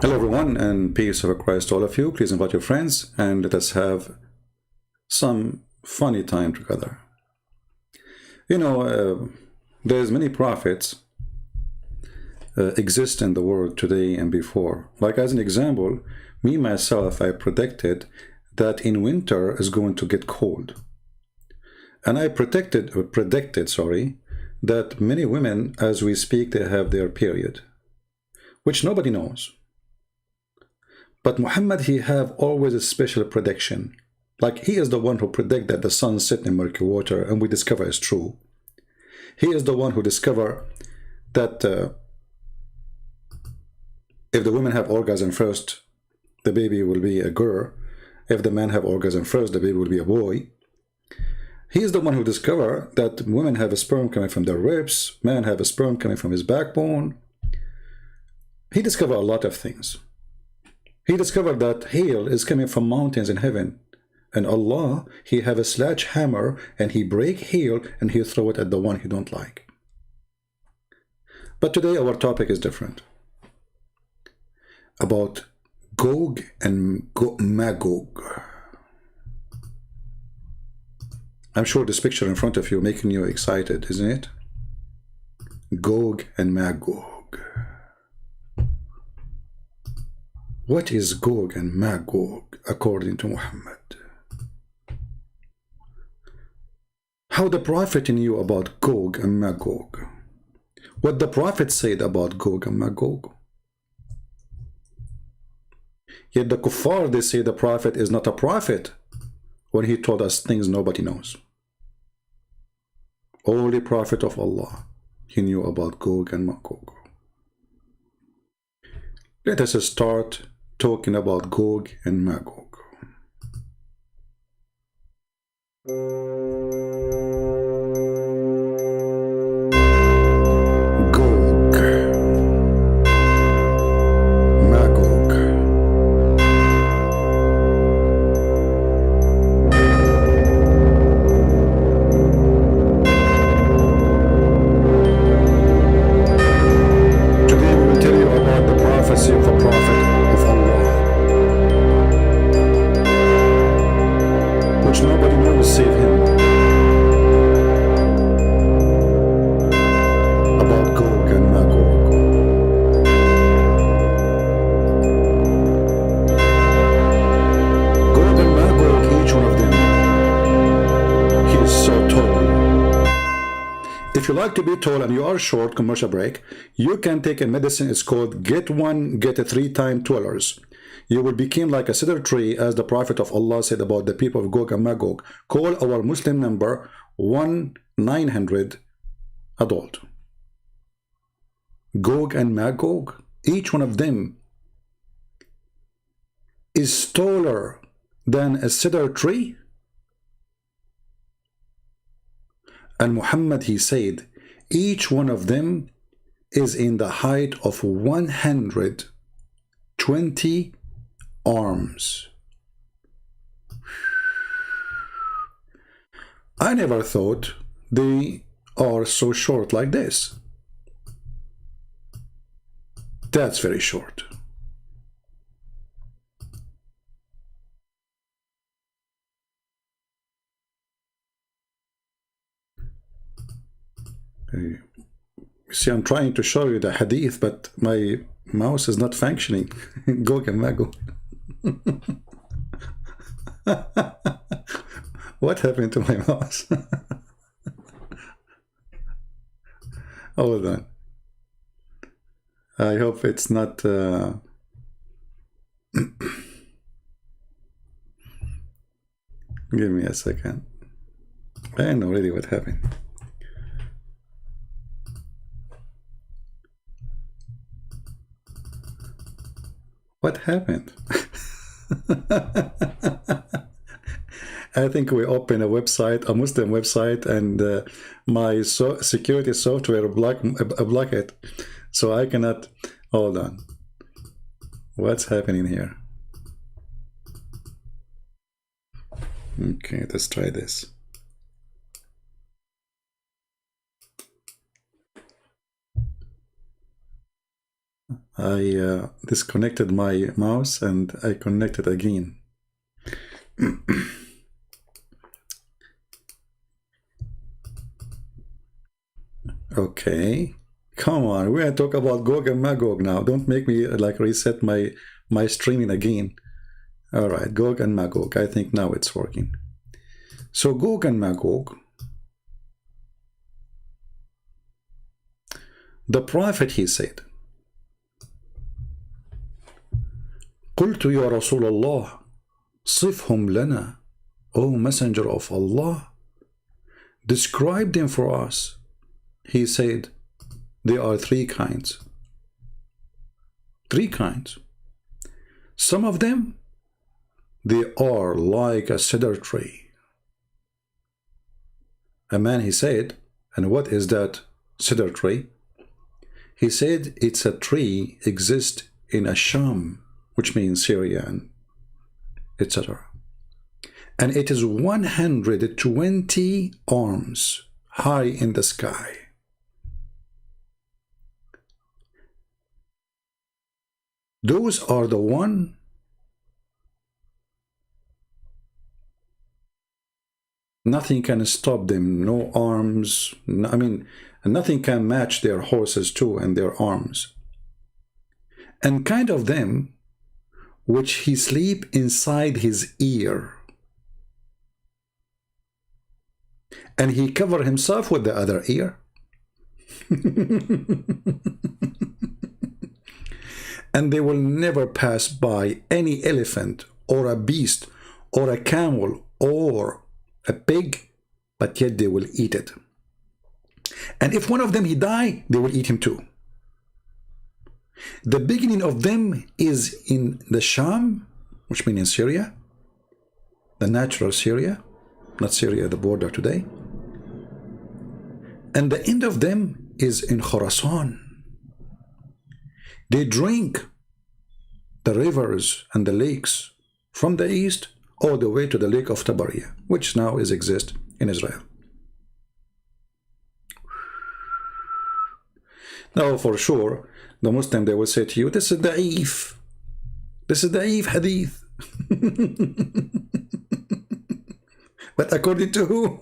Hello everyone, and peace of Christ to all of you. Please invite your friends and let us have some funny time together. You know, there's many prophets exist in the world today and before. Like as an example, me myself, I predicted that in winter is going to get cold. And I predicted that many women, as we speak, they have their period, which nobody knows. But Muhammad, he have always a special prediction. Like he is the one who predict that the sun set in murky water, and we discover is true. He is the one who discover that if the women have orgasm first, the baby will be a girl. If the man have orgasm first, the baby will be a boy. He is the one who discover that women have a sperm coming from their ribs, man have a sperm coming from his backbone. He discovered a lot of things. He discovered that hail is coming from mountains in heaven. And Allah, he have a sledgehammer and he break hail and he throw it at the one he don't like. But today our topic is different. About Gog and Magog. I'm sure this picture in front of you making you excited, isn't it? Gog and Magog. What is Gog and Magog according to Muhammad? How the prophet knew about Gog and Magog? What the prophet said about Gog and Magog? Yet the kuffar, they say the prophet is not a prophet when he told us things nobody knows. Only prophet of Allah, he knew about Gog and Magog. Let us start talking about Gog and Magog. Gog, Magog. Today we will tell you about the prophecy of a prophet of Allah, which nobody knows save him. About Gog and Magog. Gog and Magog, each one of them, he is so tall. If you like to be tall and you are short, commercial break, you can take a medicine. It's called get 1, get a 3 times taller. You will become like a cedar tree, as the Prophet of Allah said about the people of Gog and Magog. Call our Muslim number 1-900 adult. Gog and Magog, each one of them is taller than a cedar tree. And Muhammad, he said, each one of them is in the height of 120 arms. I never thought they are so short like this. That's very short. You see, I'm trying to show you the hadith, but my mouse is not functioning. Gog and Magog. What happened to my mouse? Hold on. I hope it's not... Give me a second. I know already what happened. What happened? I think we opened a website, a Muslim website, and my security software block it, so I cannot. Hold on. What's happening here? Okay, let's try this. I disconnected my mouse and I connected again. Okay, come on, we're gonna talk about Gog and Magog now. Don't make me like reset my streaming again. All right, Gog and Magog. I think now it's working. So Gog and Magog, the prophet, he said, قلت يا رسول الله صفهم لنا, O messenger of Allah, describe them for us. He said, there are three kinds. Three kinds. Some of them, they are like a cedar tree. A man, he said, and what is that cedar tree? He said it's a tree exists in Asham, which means Syria, and etc. And it is 120 arms high in the sky. Those are the one nothing can stop them, no arms, I mean, nothing can match their horses too and their arms. And kind of them which he sleep inside his ear. And he cover himself with the other ear. And they will never pass by any elephant or a beast or a camel or a pig, but yet they will eat it. And if one of them he die, they will eat him too. The beginning of them is in the Sham, which means in Syria, the natural Syria, not Syria, the border today. And the end of them is in Khorasan. They drink the rivers and the lakes from the east all the way to the lake of Tabaria, which now exists in Israel. Now, for sure, the Muslim, they will say to you, this is da'if. This is da'if hadith. But according to who?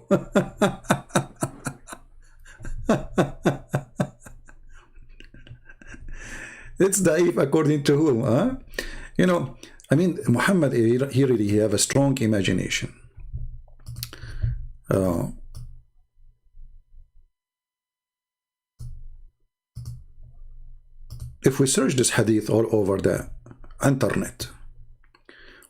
It's da'if according to whom, huh? You know, I mean, Muhammad, he really have a strong imagination. If we search this hadith all over the internet,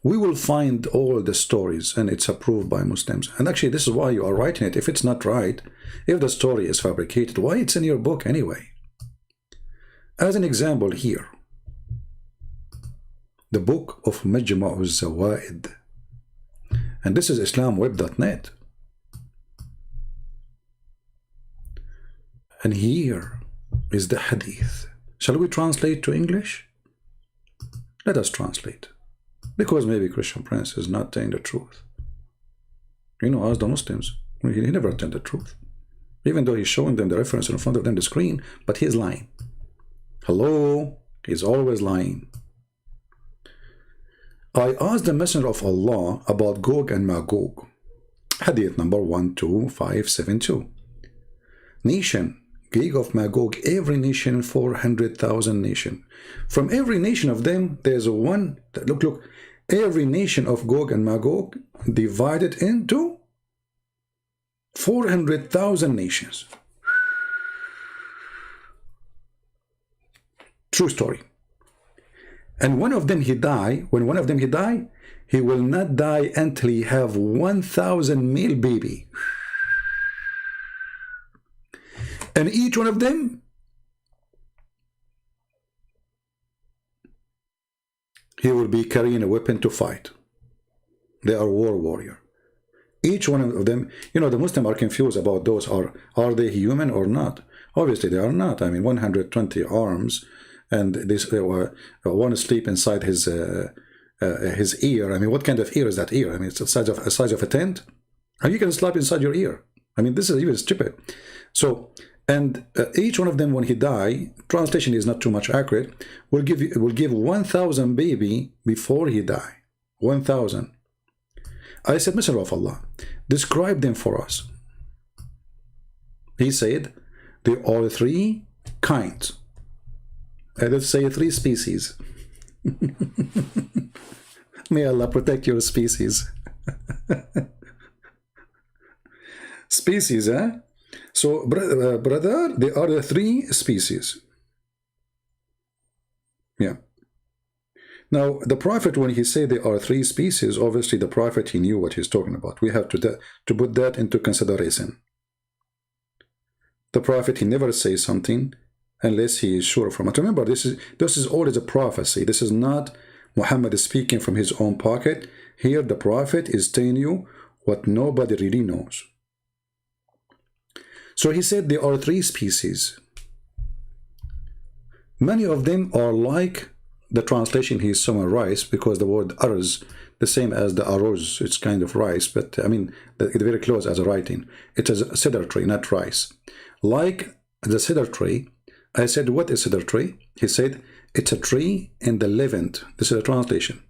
we will find all the stories, and it's approved by Muslims. And actually, this is why you are writing it. If it's not right, if the story is fabricated, why it's in your book anyway? As an example here, the book of Majma' al-Zawaid, and this is islamweb.net. And here is the hadith. Shall we translate to English? Let us translate. Because maybe Christian Prince is not telling the truth. You know, as the Muslims, he never tell the truth. Even though he's showing them the reference in front of them, the screen, but he's lying. Hello? He's always lying. I asked the Messenger of Allah about Gog and Magog. Hadith number 12572. Nation, Gog of Magog, every nation, 400,000 nation. From every nation of them, there's one, look, every nation of Gog and Magog divided into 400,000 nations. True story. And one of them he die, when one of them he die, he will not die until he have 1,000 male baby. And each one of them, he will be carrying a weapon to fight. They are war warrior. Each one of them, you know, the Muslims are confused about those. Are they human or not? Obviously they are not. I mean, 120 arms, and this one sleep inside his ear. I mean, what kind of ear is that ear? I mean, it's the size of a tent. How you can sleep inside your ear? I mean, this is even stupid. So And each one of them, when he die, translation is not too much accurate, will give 1,000 baby before he die. 1,000. I said, Messenger of Allah, describe them for us. He said, there are 3 kinds. Let's say 3 species. May Allah protect your species. Species, eh? So, brother, there are 3 species. Yeah. Now, the Prophet, when he said there are 3 species, obviously the Prophet, he knew what he's talking about. We have to put that into consideration. The Prophet, he never says something unless he is sure from it. Remember, this is always a prophecy. This is not Muhammad speaking from his own pocket. Here, the Prophet is telling you what nobody really knows. So he said there are 3 species. Many of them are like the translation he summarized, because the word arz, the same as the arroz, it's kind of rice, but I mean, it's very close as a writing. It is a cedar tree, not rice. Like the cedar tree, I said, what is cedar tree? He said, it's a tree in the Levant. This is a translation.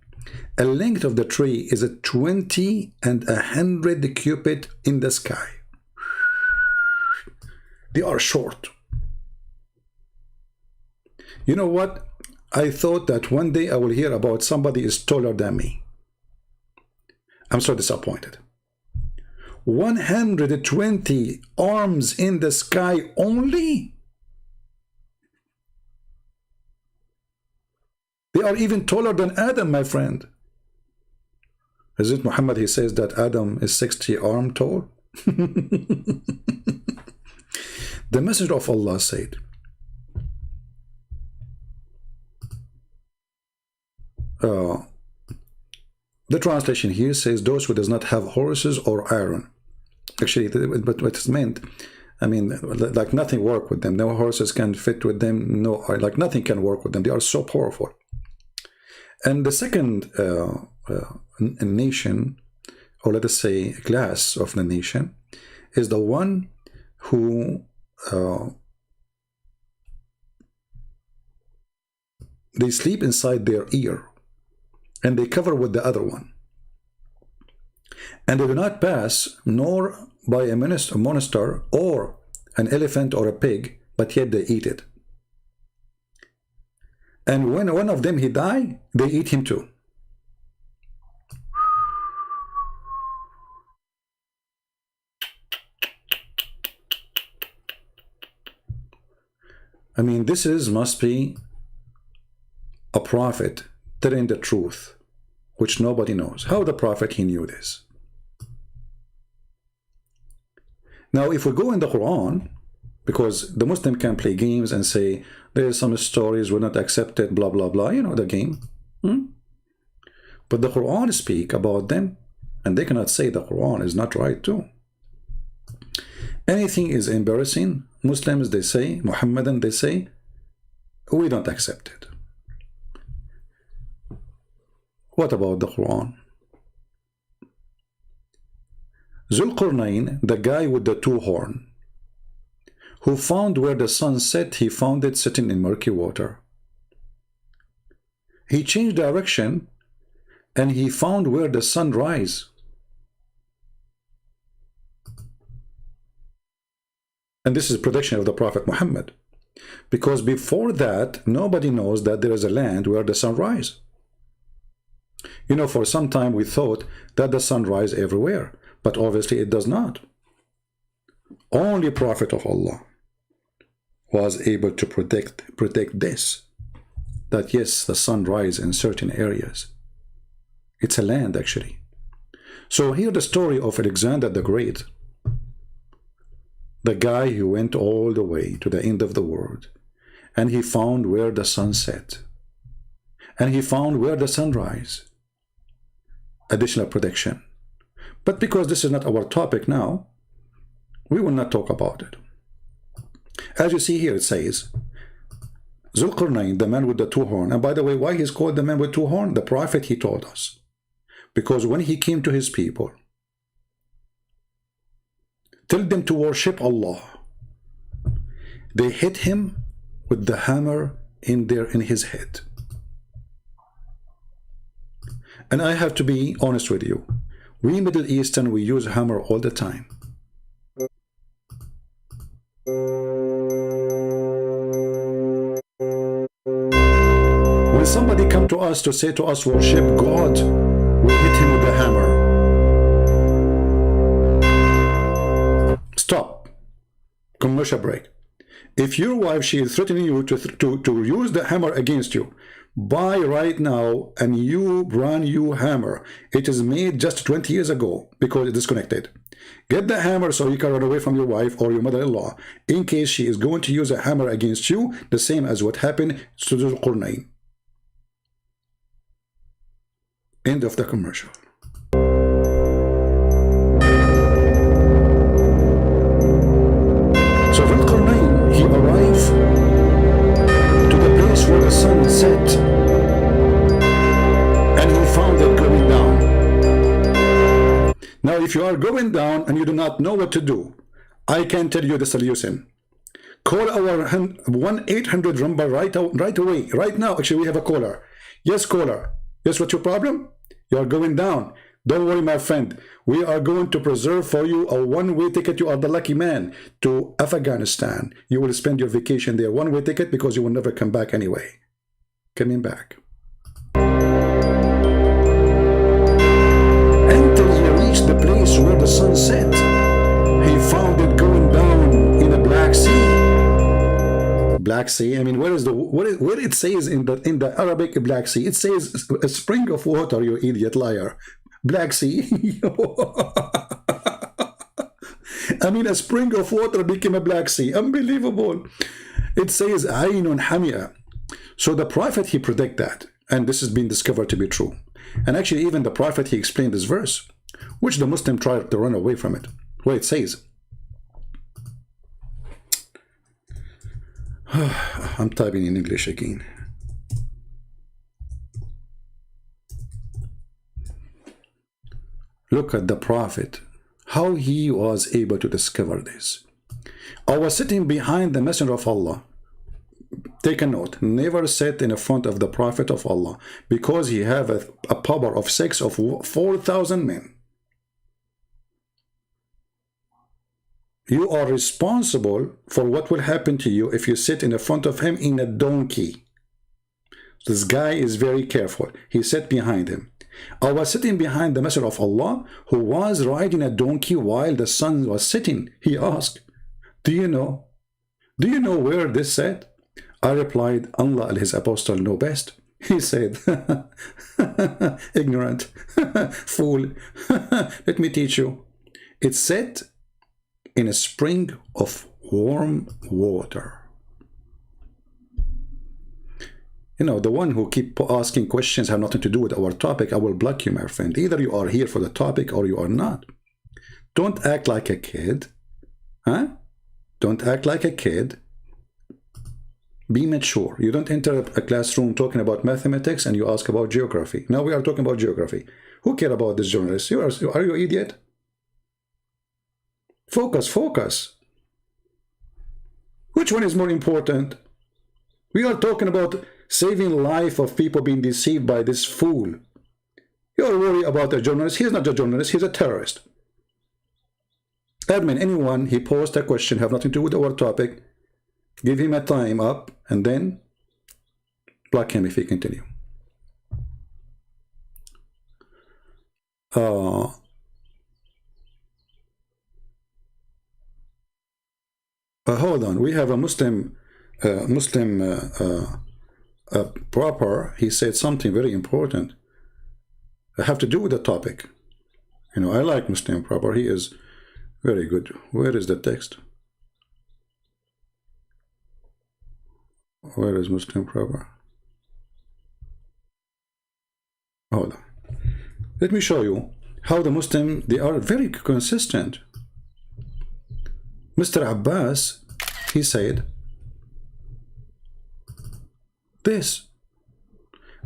A length of the tree is a 20 and 100 cubit in the sky. They are short. You know what? I thought that one day I will hear about somebody is taller than me. I'm so disappointed. 120 arms in the sky only? They are even taller than Adam, my friend. Is it Muhammad, he says that Adam is 60 arm tall? The Messenger of Allah said, the translation here says those who does not have horses or iron. Actually, but what it's meant, I mean, like nothing work with them. No horses can fit with them. No, like nothing can work with them. They are so powerful. And the second nation, or let us say class of the nation, is the one who they sleep inside their ear, and they cover with the other one, and they do not pass nor by a monster or an elephant or a pig, but yet they eat it. And when one of them he die, they eat him too. I mean, this must be a prophet telling the truth, which nobody knows. How the prophet, he knew this? Now, if we go in the Quran, because the Muslim can play games and say, there's some stories were not accepted, blah, blah, blah, you know, the game. But the Quran speak about them, and they cannot say the Quran is not right too. Anything is embarrassing, Muslims, they say, Mohammedan, they say, we don't accept it. What about the Quran? Zulqarnain, the guy with the 2 horns, who found where the sun set, he found it sitting in murky water. He changed direction and he found where the sun rise. And this is prediction of the Prophet Muhammad, because before that nobody knows that there is a land where the sun rise. You know, for some time we thought that the sun rise everywhere, but obviously it does not. Only Prophet of Allah was able to predict this, that yes, the sun rise in certain areas. It's a land, actually. So here the story of Alexander the Great, the guy who went all the way to the end of the world, and he found where the sun set, and he found where the sun rise. Additional prediction. But because this is not our topic now, we will not talk about it. As you see here, it says, Zulqarnain, the man with the 2 horns. And by the way, why he's called the man with 2 horns? The Prophet, he told us. Because when he came to his people, tell them to worship Allah. They hit him with the hammer in his head. And I have to be honest with you. We Middle Eastern, we use hammer all the time. When somebody come to us to say to us, worship God, we hit him with the hammer. Stop. Commercial break. If your wife, she is threatening you to use the hammer against you, buy right now a new brand new hammer. It is made just 20 years ago because it's disconnected. Get the hammer so you can run away from your wife or your mother-in-law in case she is going to use a hammer against you, the same as what happened to the Qur'an. End of the commercial. So when Qur'an, he arrived to the place where the sun set, and he found it going down. Now, if you are going down and you do not know what to do, I can tell you the solution. Call our 1-800 number right away, right now. Actually, we have a caller. Yes, caller. Yes, what's your problem? You are going down. Don't worry, my friend. We are going to preserve for you a one-way ticket. You are the lucky man to Afghanistan. You will spend your vacation there. One-way ticket because you will never come back anyway. Coming back. Until he reached the place where the sun set, he found it going down in a Black Sea. Black Sea. I mean, where it says in the Arabic Black Sea? It says a spring of water. You idiot liar. Black Sea. I mean, a spring of water became a Black Sea. Unbelievable. It says Aynun Hamia. So the prophet, he predict that, and this has been discovered to be true. And actually, even the prophet, he explained this verse, which the Muslim tried to run away from it. Where it says, I'm typing in English again. Look at the prophet, how he was able to discover this. I was sitting behind the messenger of Allah. Take a note, never sit in front of the prophet of Allah, because he have a power of 4,000 men. You are responsible for what will happen to you if you sit in front of him in a donkey. This guy is very careful. He sat behind him. I was sitting behind the messenger of Allah, who was riding a donkey while the sun was setting. He asked, do you know where this sat? I replied, Allah and his apostle know best. He said, ignorant, fool, let me teach you. It's set in a spring of warm water. You know, the one who keep asking questions have nothing to do with our topic. I will block you, my friend. Either you are here for the topic or you are not. Don't act like a kid. Huh? Don't act like a kid. Be mature. You don't enter a classroom talking about mathematics and you ask about geography. Now we are talking about geography. Who care about this journalist? Are you an idiot? Focus, focus. Which one is more important? We are talking about saving life of people being deceived by this fool. You are worried about a journalist. He's not a journalist. He's a terrorist. Admin, anyone, he posed a question, have nothing to do with our topic. Give him a time up and then block him if he continue. Hold on. We have a Muslim proper. He said something very important. I have to do with the topic. You know, I like Muslim proper. He is very good. Where is the text? Where is Muslim proper? Hold on. Let me show you how the Muslim, they are very consistent. Mr. Abbas, he said this.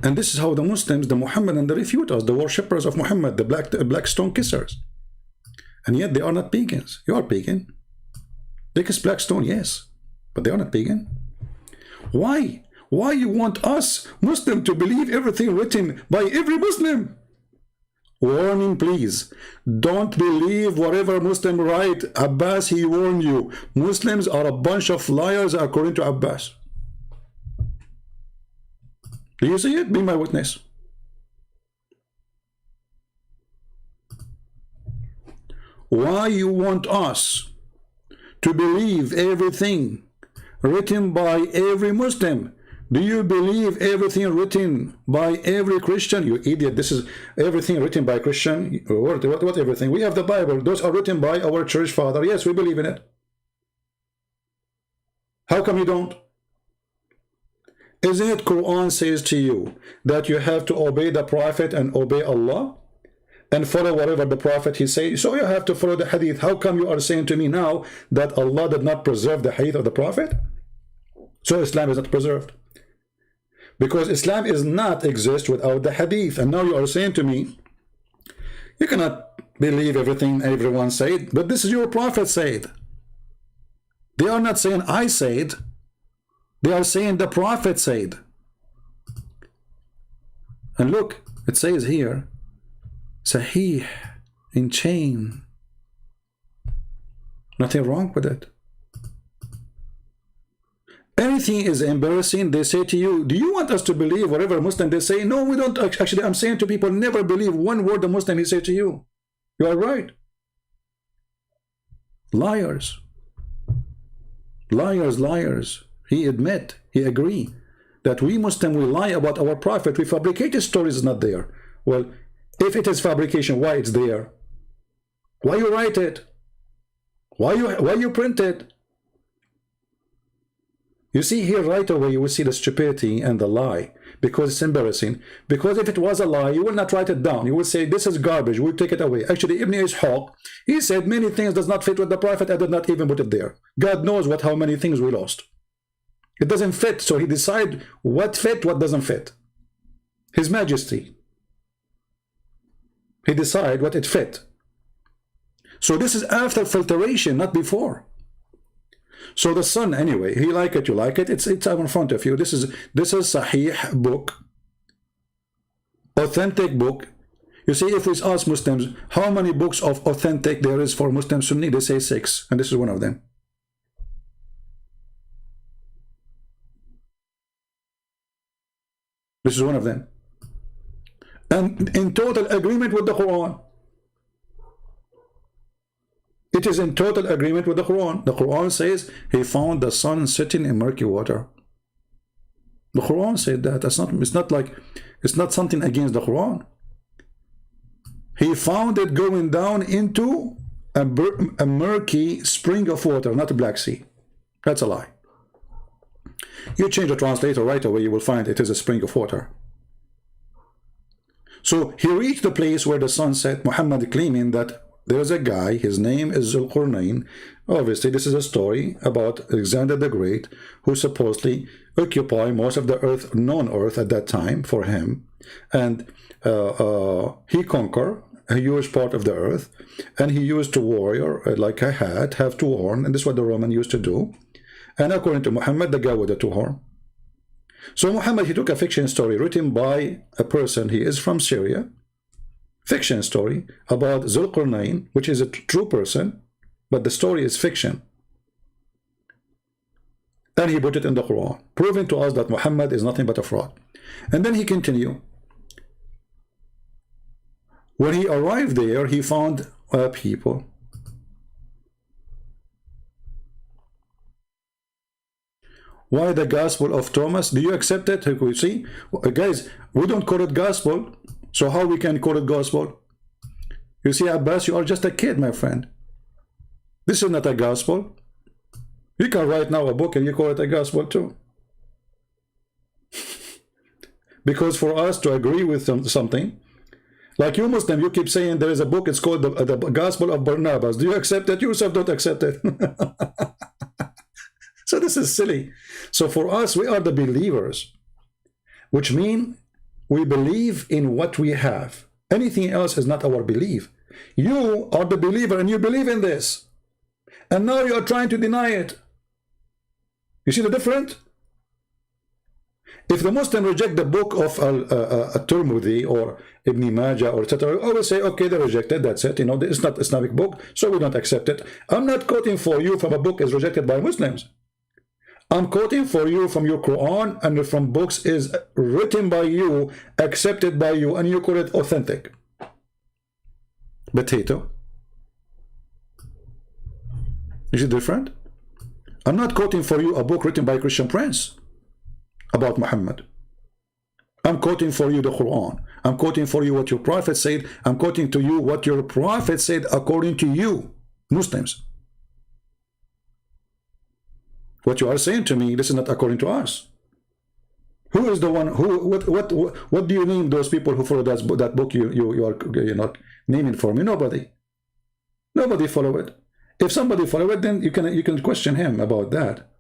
And this is how the Muslims, the Muhammad and the refuters, the worshippers of Muhammad, the black stone kissers. And yet they are not pagans. You are pagan. They kiss black stone, yes. but they are not pagan. Why? Why you want us Muslim to believe everything written by every Muslim? Warning, please. Don't believe whatever Muslim write. Abbas, he warned you. Muslims are a bunch of liars according to Abbas. Do you see it? Be my witness. Why you want us to believe everything written by every Muslim? Do you believe everything written by every Christian? You idiot. This is everything written by Christian. What everything? We have the Bible. Those are written by our church father. Yes, we believe in it. How come you don't? Isn't it Quran says to you that you have to obey the Prophet and obey Allah and follow whatever the Prophet he says? So you have to follow the Hadith. How come you are saying to me now that Allah did not preserve the Hadith of the Prophet? So Islam is not preserved. Because Islam is not exist without the Hadith. And now you are saying to me, you cannot believe everything everyone said, but this is your Prophet said. They are not saying I said. They are saying the Prophet said. And look, it says here, Sahih, in chain. Nothing wrong with it. Anything is embarrassing, they say to you, do you want us to believe whatever Muslim they say? No, we don't. Actually, I'm saying to people, never believe one word the Muslim he say to you. You are right. Liars. Liars, liars. He admit, he agree that we Muslim, we lie about our Prophet. We fabricated stories is not there. Well, if it is fabrication, why it's there? Why you write it? Why you print it? You see here right away, you will see the stupidity and the lie, because it's embarrassing. Because if it was a lie, you will not write it down. You will say, this is garbage, we'll take it away. Actually, Ibn Ishaq, he said many things does not fit with the Prophet. I did not even put it there. God knows how many things we lost. It doesn't fit, so he decide what fit, what doesn't fit. His Majesty. He decide what it fit. So this is after filtration, not before. So the son, anyway, he like it, you like it. It's in front of you. This is Sahih book, authentic book. You see, if we ask Muslims how many books of authentic there is for Muslim Sunni, they say 6, and this is one of them. This is one of them, and in total agreement with the Quran. It is in total agreement with the Quran. The Quran says he found the sun sitting in murky water. The Quran said that. It's not something against the Quran. He found it going down into a murky spring of water, not a Black Sea. That's a lie. You change the translator right away, you will find it is a spring of water. So he reached the place where the sun set, Muhammad claiming that there's a guy, his name is Zulqarnain. Obviously, this is a story about Alexander the Great, who supposedly occupied most of the earth, known earth at that time for him. And he conquered a huge part of the earth, and he used to warrior like a hat, have two horns, and this is what the Roman used to do. And according to Muhammad, the guy with the two horns. So Muhammad, he took a fiction story written by a person, he is from Syria, fiction story about Zulqarnain, which is a true person, but the story is fiction. And he put it in the Quran, proving to us that Muhammad is nothing but a fraud. And then he continued. When he arrived there, he found people. Why the Gospel of Thomas? Do you accept it? You see, guys, we don't call it Gospel. So how we can call it gospel? You see, Abbas, you are just a kid, my friend. This is not a gospel. You can write now a book and you call it a gospel too. Because for us to agree with something, like you Muslim, you keep saying there is a book, it's called the Gospel of Barnabas. Do you accept it? You yourself don't accept it. So this is silly. So for us, we are the believers, which means we believe in what we have. Anything else is not our belief. You are the believer and you believe in this. And now you are trying to deny it. You see the difference? If the Muslim reject the book of Tirmidhi or Ibn Majah or etc., I will say, okay, they rejected, that's it. You know, it's not Islamic book, so we don't accept it. I'm not quoting for you from a book is rejected by Muslims. I'm quoting for you from your Quran and from books is written by you, accepted by you, and you call it authentic. Potato. Is it different? I'm not quoting for you a book written by a Christian prince about Muhammad. I'm quoting for you the Quran. I'm quoting for you what your prophet said. I'm quoting to you what your prophet said according to you, Muslims. What you are saying to me, this is not according to us. Who is the one who? What do you name those people who follow that book? You're not naming for me. Nobody. Nobody follow it. If somebody follow it, then you can question him about that.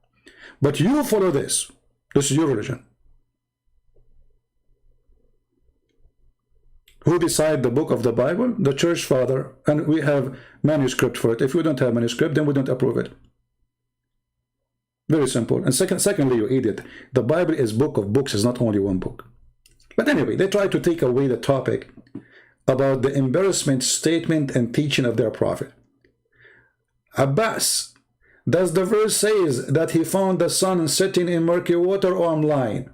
But you follow this. This is your religion. Who decide the book of the Bible? The church father, and we have manuscript for it. If we don't have manuscript, then we don't approve it. Very simple. And secondly, you idiot, the Bible is book of books, is not only one book. But anyway, they try to take away the topic about the embarrassment statement and teaching of their prophet. Abbas, does the verse says that he found the sun sitting in murky water, or I'm lying?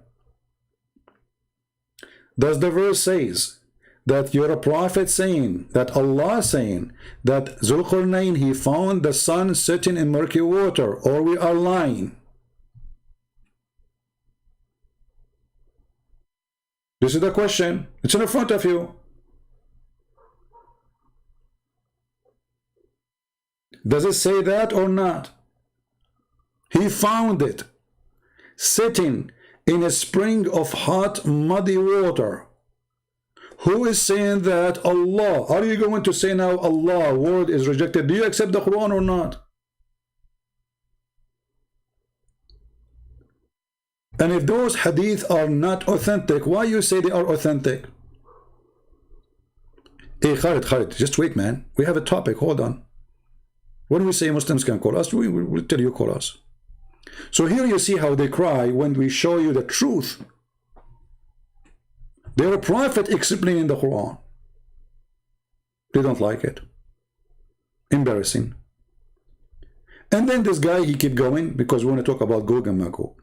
Does the verse says that you're a prophet saying, that Allah saying, that Zulqarnain, he found the sun sitting in murky water, or we are lying? This is the question. It's in front of you. Does it say that or not? He found it sitting in a spring of hot, muddy water. Who is saying that? Allah. Are you going to say now Allah word is rejected? Do you accept the Quran or not? And if those hadith are not authentic, why you say they are authentic? Hey, Khalid, just wait, man. We have a topic. Hold on. When we say Muslims can call us, we will tell you call us. So here you see how they cry when we show you the truth. They're a prophet explaining the Quran. They don't like it. Embarrassing. And then this guy, he keep going, because we want to talk about Gog and Magog.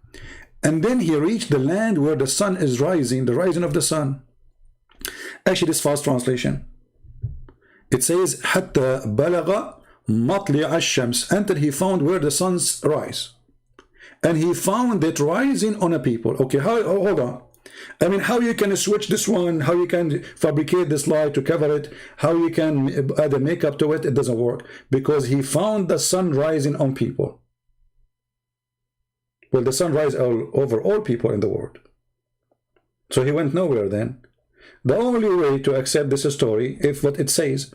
And then he reached the land where the sun is rising, the rising of the sun. Actually, this fast translation. It says, حتى بلغ مطلع الشمس, until he found where the sun's rise. And he found it rising on a people. Okay, hold on. I mean, how you can switch this one, how you can fabricate this lie to cover it, how you can add a makeup to it, it doesn't work. Because he found the sun rising on people. Well, the sun rises over all people in the world. So he went nowhere then. The only way to accept this story, if what it says,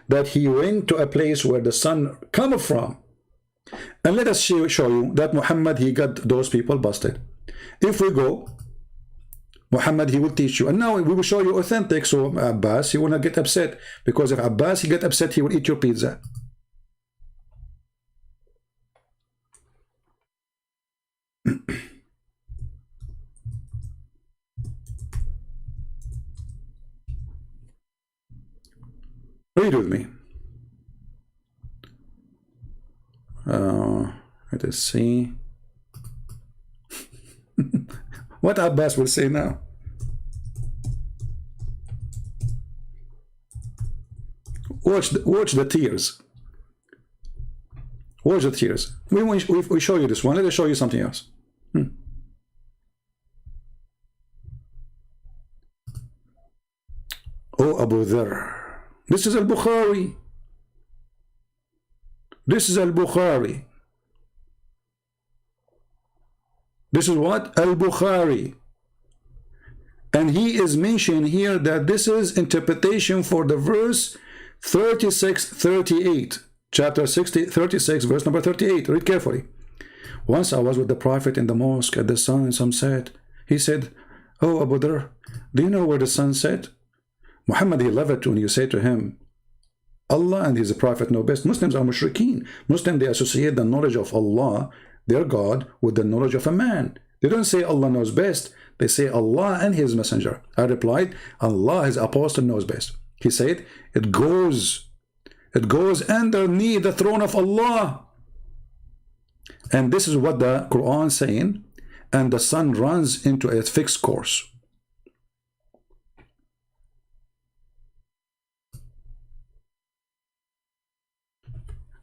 that he went to a place where the sun come from. And let us show you that Muhammad, he got those people busted. If we go, Muhammad, he will teach you. And now we will show you authentic. So Abbas, he will not get upset. Because if Abbas, he get upset, he will eat your pizza. Read with me. Let us see. What Abbas will say now. Watch the tears. Watch the tears. We show you this one. Let us show you something else. Oh, Abu Dhar. This is al-Bukhari. This is al-Bukhari. This is what? Al-Bukhari. And he is mentioning here that this is interpretation for the verse 36-38. Chapter 36, verse number 38. Read carefully. Once I was with the Prophet in the mosque at the sunset. He said, oh, Abu Dhar, do you know where the sun set? Muhammad, he loved it when you say to him, Allah and his Prophet know best. Muslims are mushrikeen. Muslims, they associate the knowledge of Allah, their God with the knowledge of a man. They don't say Allah knows best. They say Allah and His Messenger. I replied, Allah, His Apostle, knows best. He said, it goes underneath the throne of Allah. And this is what the Quran is saying. And the sun runs into a fixed course.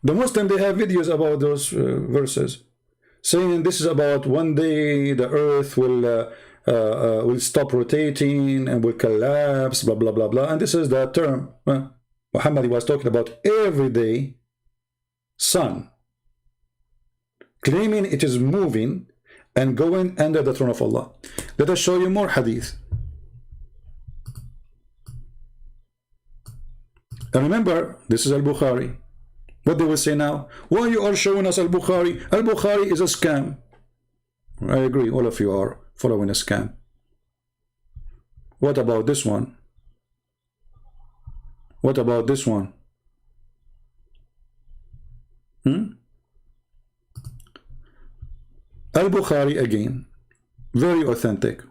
The Muslim, they have videos about those verses, saying this is about one day the earth will stop rotating and will collapse, blah, blah, blah, blah. And this is the term. Muhammad was talking about everyday sun, claiming it is moving and going under the throne of Allah. Let us show you more hadith. And remember, this is Al-Bukhari. What they will say now? Why you are showing us Al-Bukhari? Al-Bukhari is a scam. I agree, all of you are following a scam. What about this one? What about this one? Al-Bukhari again, very authentic.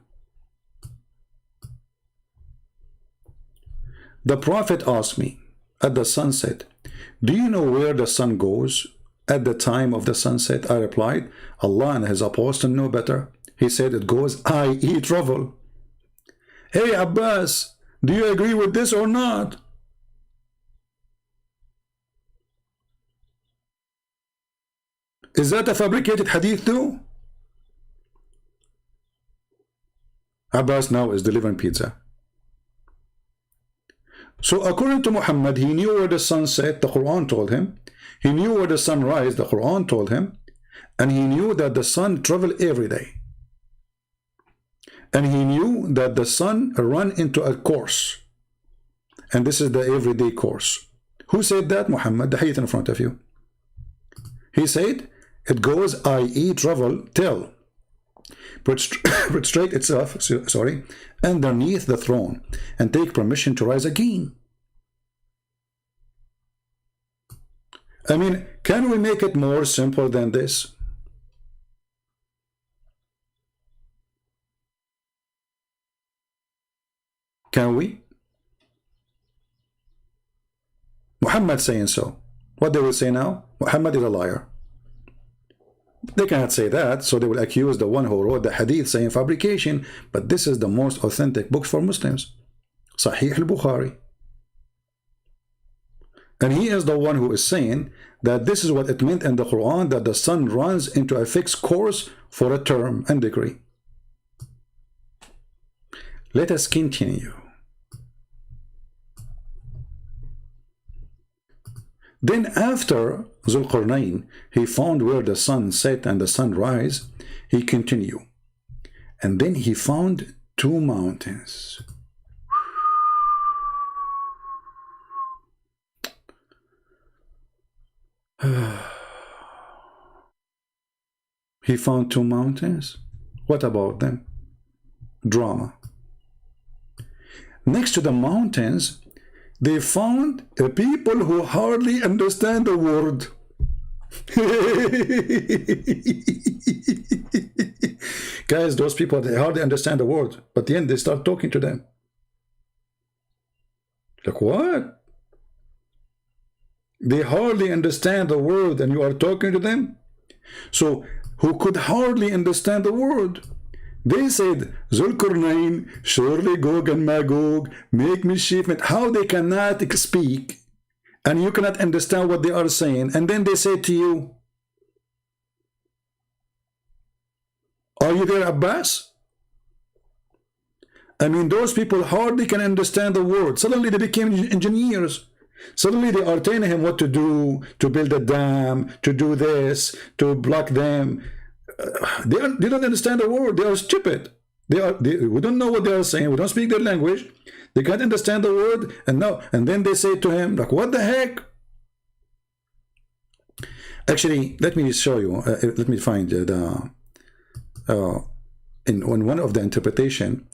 The Prophet asked me at the sunset, do you know where the sun goes at the time of the sunset? I replied, Allah and His Apostle know better. He said it goes, i.e. travel. Hey Abbas, do you agree with this or not? Is that a fabricated hadith too? Abbas now is delivering pizza. So according to Muhammad, he knew where the sun set, the Quran told him. He knew where the sun rise, the Quran told him. And he knew that the sun traveled every day. And he knew that the sun run into a course. And this is the everyday course. Who said that? Muhammad, the hadith in front of you. He said, it goes, i.e. travel, till prostrate itself, sorry, underneath the throne and take permission to rise again. I mean, can we make it more simple than this? Can we? Muhammad saying so. What they will say now? Muhammad is a liar. They cannot say that, so they will accuse the one who wrote the hadith saying fabrication, but this is the most authentic book for Muslims, Sahih al-Bukhari. And he is the one who is saying that this is what it meant in the Quran, that the sun runs into a fixed course for a term and degree. Let us continue. Then after Zulqarnain, he found where the sun set and the sun rise, he continued. And then he found two mountains. He found two mountains. What about them? Drama. Next to the mountains, they found a people who hardly understand the word. Guys, those people, they hardly understand the word, but then they start talking to them. Like, what? They hardly understand the word and you are talking to them? So, who could hardly understand the word? They said, Zulqarnain, surely Gog and Magog, make mischief. How they cannot speak, and you cannot understand what they are saying. And then they say to you, are you there, Abbas? I mean, those people hardly can understand the word. Suddenly they became engineers. Suddenly they are telling him what to do, to build a dam, to do this, to block them. They don't understand the word. They are stupid. We don't know what they are saying. We don't speak their language. They can't understand the word. And then they say to him, like, what the heck? Actually, let me show you. Let me find in one of the interpretation.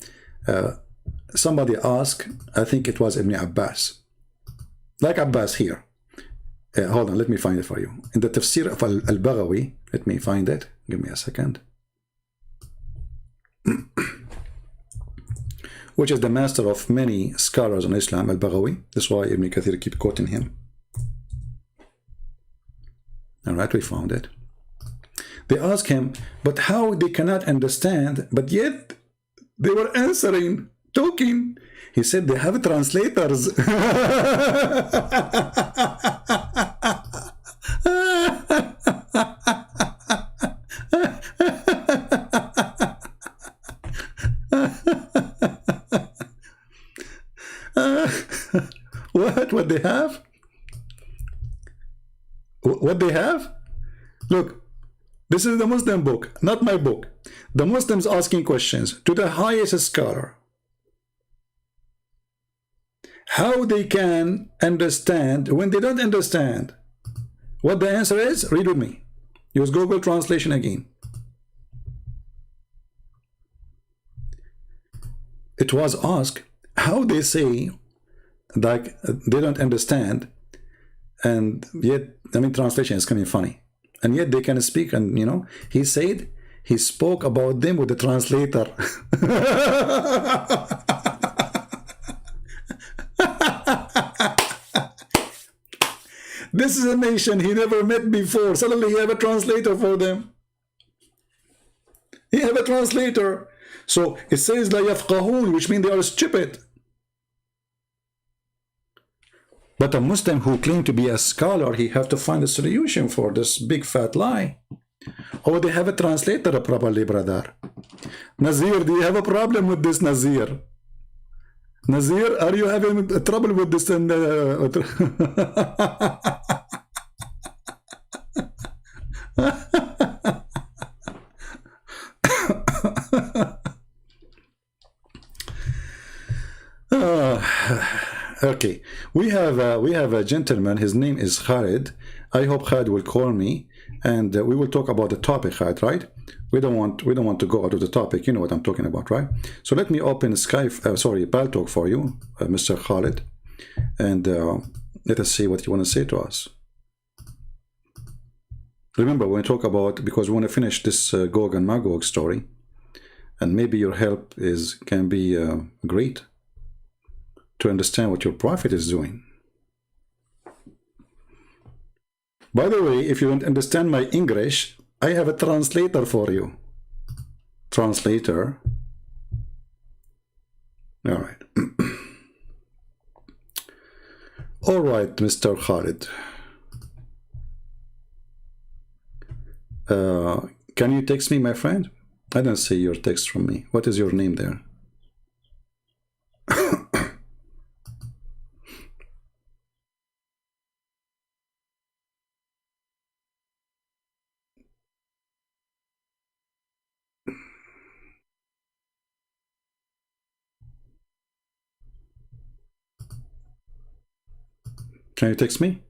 Somebody asked, I think it was Ibn Abbas, like Abbas here. Hold on, let me find it for you. In the tafsir of Al-Baghawi, let me find it. Give me a second. Which is the master of many scholars on Islam, al-Baghawi. That's why Ibn Kathir keep quoting him. All right, we found it. They ask him, but how they cannot understand, but yet they were answering, talking. He said they have translators. What they have? What they have? Look, this is the Muslim book, not my book. The Muslims asking questions to the highest scholar. How they can understand when they don't understand? What the answer is? Read with me. Use Google translation again. It was asked how they say like they don't understand, and yet, I mean, translation is coming funny, and yet they can speak. And you know, he said he spoke about them with the translator. This is a nation he never met before. Suddenly he have a translator for them. He have a translator. So it says la yafqahun, which means they are stupid. But a Muslim who claims to be a scholar, he have to find a solution for this big fat lie. Oh, they have a translator properly, brother. Nazir, do you have a problem with this, Nazir? Nazir, are you having trouble with this? Okay, we have a gentleman. His name is Khalid. I hope Khalid will call me, and we will talk about the topic, Khalid, right? We don't want to go out of the topic. You know what I'm talking about, right? So let me open Skype, Paltalk for you, Mr. Khalid, and let us see what you want to say to us. Remember, when we talk about, because we want to finish this Gog and Magog story, and maybe your help can be great to understand what your prophet is doing. By the way, if you don't understand my English, I have a translator for you. Translator. All right. All right, Mr. Khalid. Can you text me, my friend? I don't see your text from me. What is your name there? Can you text me?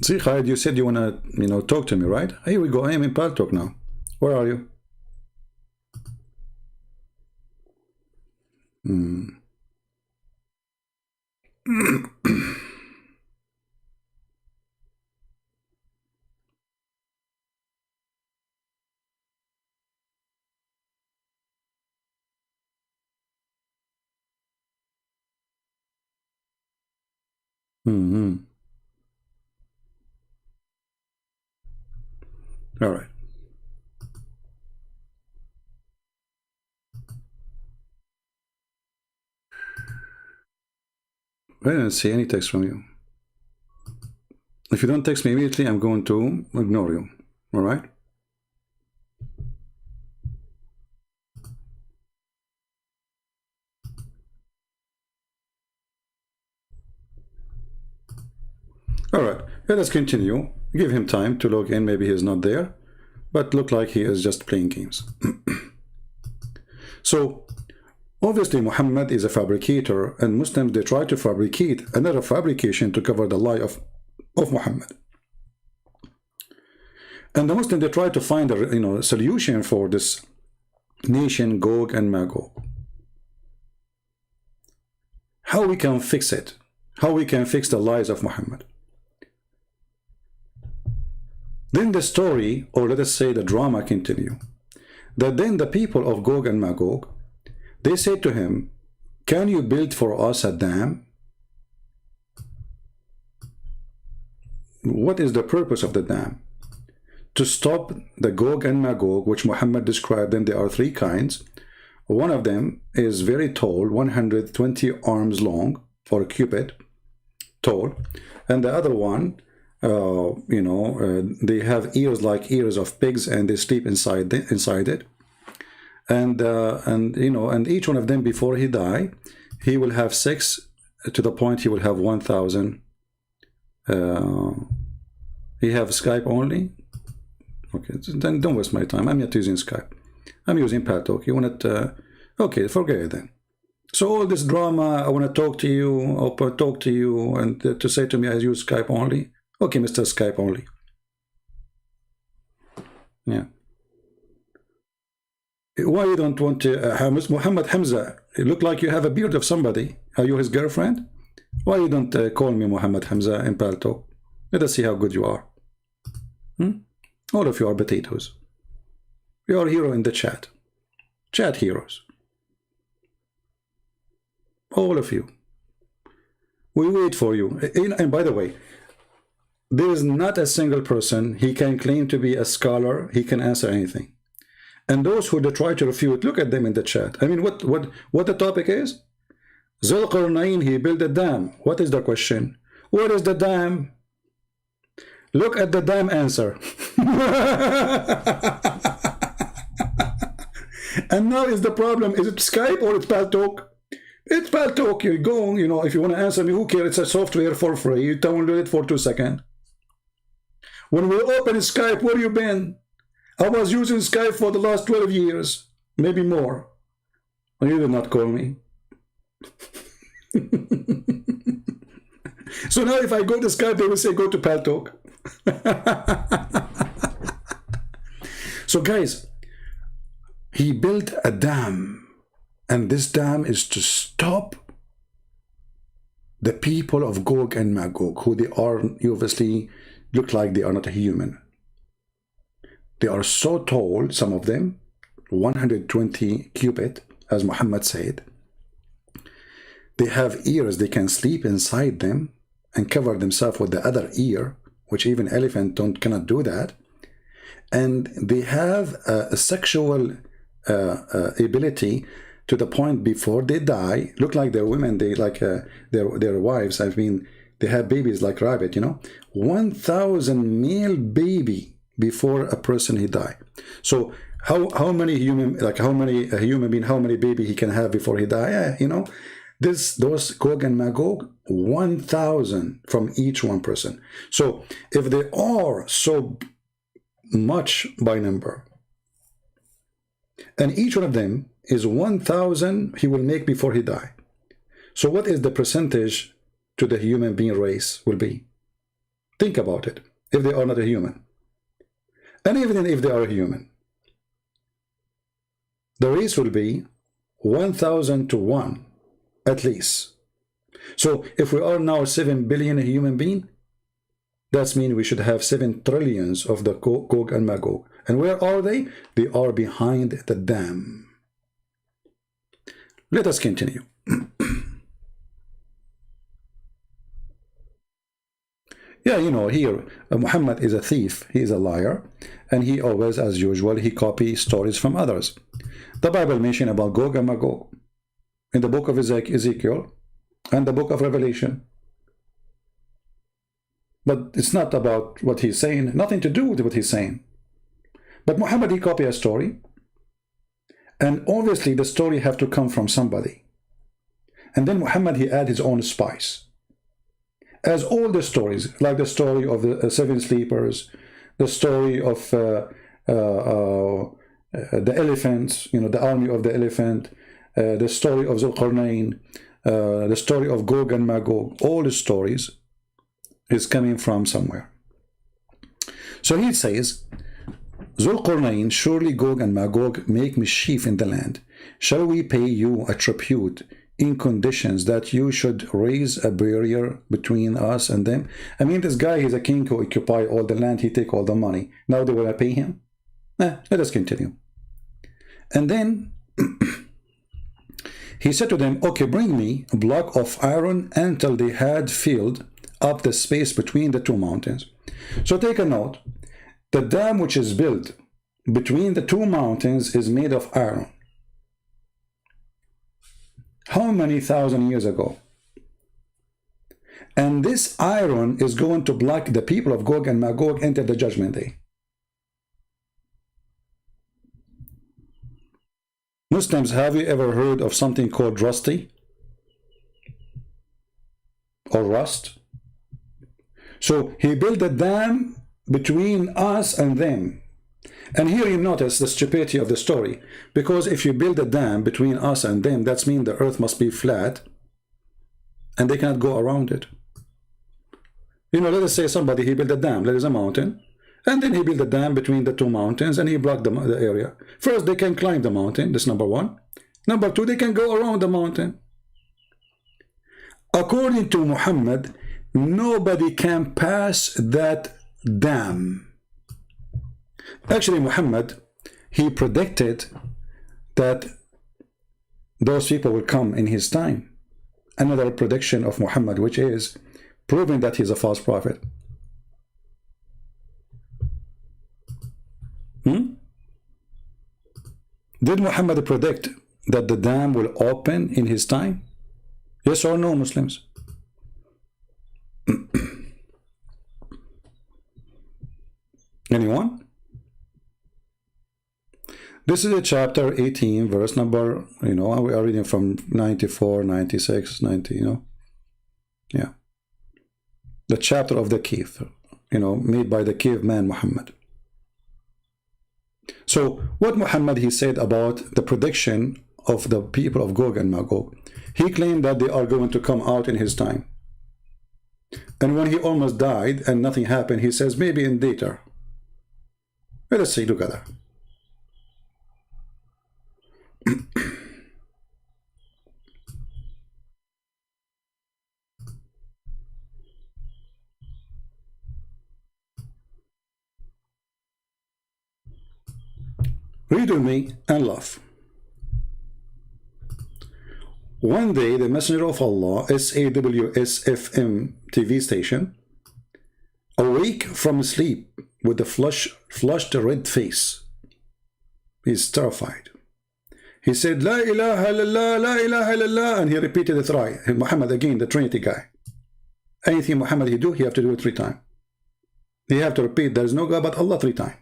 See, Khalid, you said you want to, talk to me, right? Here we go. I am in Paltalk now. Where are you? All right. I didn't see any text from you. If you don't text me immediately, I'm going to ignore you. All right? All right, let us continue. Give him time to log in. Maybe he's not there, but look like he is just playing games. So obviously Muhammad is a fabricator, and Muslims, they try to fabricate another fabrication to cover the lie of Muhammad. And the Muslims, they try to find a solution for this nation Gog and Magog. How we can fix it? How we can fix the lies of Muhammad? Then the story, or let us say the drama, continue. That then the people of Gog and Magog, they said to him, can you build for us a dam? What is the purpose of the dam? To stop the Gog and Magog, which Muhammad described them. There are three kinds. One of them is very tall, 120 arms long, or a cubit tall. And the other one, they have ears like ears of pigs, and they sleep inside it. And each one of them, before he die, he will have sex to the point he will have 1,000. He have Skype only. Okay, then don't waste my time. I'm not using Skype. I'm using Paltalk. You want it? Okay, forget it then. So all this drama, I want to talk to you, and to say to me I use Skype only. Okay, Mr. Skype only. Yeah. Why you don't want to, Muhammad Hamza? You look like you have a beard of somebody. Are you his girlfriend? Why you don't call me Muhammad Hamza in Paltalk? Let us see how good you are. All of you are potatoes. You are a hero in the chat. Chat heroes. All of you. We wait for you. And by the way, there is not a single person, he can claim to be a scholar, he can answer anything. And those who try to refute, look at them in the chat. I mean, what the topic is? Zakir Naik, he built a dam. What is the question? What is the dam? Look at the dam answer. And now is the problem, is it Skype or it's Paltalk? It's Paltalk. You go, if you want to answer me, who cares? It's a software for free. You download it for 2 seconds. When we open Skype, where you been? I was using Skype for the last 12 years, maybe more. You did not call me. So now if I go to Skype, they will say, go to Paltalk. So guys, he built a dam, and this dam is to stop the people of Gog and Magog, who they are, you obviously look like they are not a human. They are so tall, some of them, 120 cubit, as Muhammad said. They have ears, they can sleep inside them and cover themselves with the other ear, which even elephant cannot do that. And they have a sexual ability to the point before they die, look like their women, they like their wives, I mean, they have babies like rabbit, 1,000 male baby before a person he die. So how many human, like how many a human being, how many baby he can have before he die? Those Gog and Magog, 1,000 from each one person. So if they are so much by number, and each one of them is 1,000 he will make before he die. So what is the percentage to the human being race will be? Think about it, if they are not a human. And even if they are a human, the race will be 1,000 to 1, at least. So if we are now 7 billion human being, that means we should have 7 trillions of the Gog and Magog. And where are they? They are behind the dam. Let us continue. Yeah, here Muhammad is a thief, he is a liar, and he always, as usual, he copies stories from others. The Bible mentions about Gog and Magog in the book of Ezekiel and the book of Revelation. But it's not about what he's saying, nothing to do with what he's saying. But Muhammad, he copied a story, and obviously the story have to come from somebody. And then Muhammad, he add his own spice. As all the stories, like the story of the 7 sleepers, the story of the elephants, the army of the elephant, the story of Zakir Naik, the story of Gog and Magog, all the stories is coming from somewhere. So he says, Zakir Naik, surely Gog and Magog make mischief in the land. Shall we pay you a tribute in conditions that you should raise a barrier between us and them? I mean, this guy, he's a king who occupy all the land, he take all the money. Now they want to pay him? Let us continue. And then he said to them, okay, bring me a block of iron until they had filled up the space between the two mountains. So take a note. The dam which is built between the two mountains is made of iron. How many thousand years ago? And this iron is going to block the people of Gog and Magog enter the judgment day. Muslims, have you ever heard of something called rusty? Or rust? So he built a dam between us and them. And here you notice the stupidity of the story. Because if you build a dam between us and them, that means the earth must be flat. And they cannot go around it. You know, let us say somebody, he built a dam. There is a mountain. And then he built a dam between the two mountains and he blocked the area. First, they can climb the mountain. That's number one. Number two, they can go around the mountain. According to Muhammad, nobody can pass that dam. Actually, Muhammad, he predicted that those people will come in his time. Another prediction of Muhammad, which is proving that he's a false prophet. Did Muhammad predict that the dam will open in his time? Yes or no, Muslims? Anyone? This is a chapter 18, verse number, we are reading from 94, 96, 90, Yeah. The chapter of the cave, made by the caveman Muhammad. So what Muhammad, he said about the prediction of the people of Gog and Magog, he claimed that they are going to come out in his time. And when he almost died and nothing happened, he says, maybe in later. Let us see together. Read with me and laugh. One day, the Messenger of Allah, SAWSFM TV station, awake from sleep with a flushed red face. He's terrified. He said, La ilaha illallah, la ilaha illallah, and he repeated it thrice. Muhammad, again, the Trinity guy. Anything Muhammad he do, he have to do it 3 times. He have to repeat, there is no God but Allah 3 times.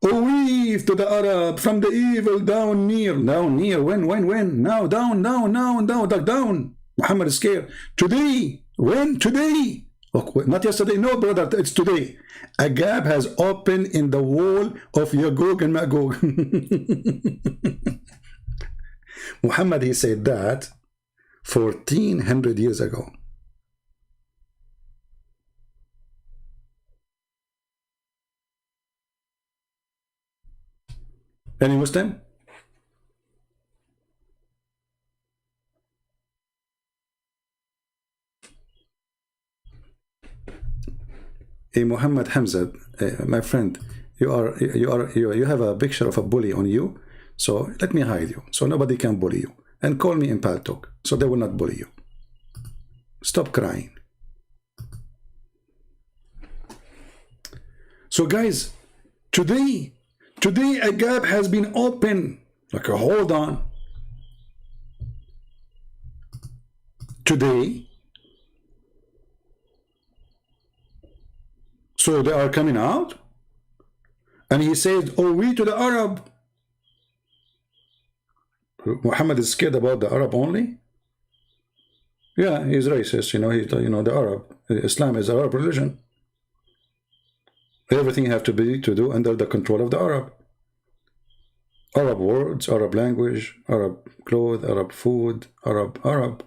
Oh, weave to the Arab, from the evil down near. Down near, when? Now, down. Muhammad is scared. Today, when? Today. Oh, not yesterday, no, brother, it's today. A gap has opened in the wall of Yagog and Magog. Muhammad, he said that 1400 years ago. Any Muslim? Hey, Muhammad Hamza, my friend, you have a picture of a bully on you, so let me hide you, so nobody can bully you, and call me in Paltalk, so they will not bully you. Stop crying. So guys, today a gap has been opened. Like, hold on. Today. So they are coming out. And he says, oh, we to the Arab. Muhammad is scared about the Arab only? Yeah, he's racist, the Arab. Islam is the Arab religion. Everything have to do under the control of the Arab. Arab words, Arab language, Arab clothes, Arab food, Arab.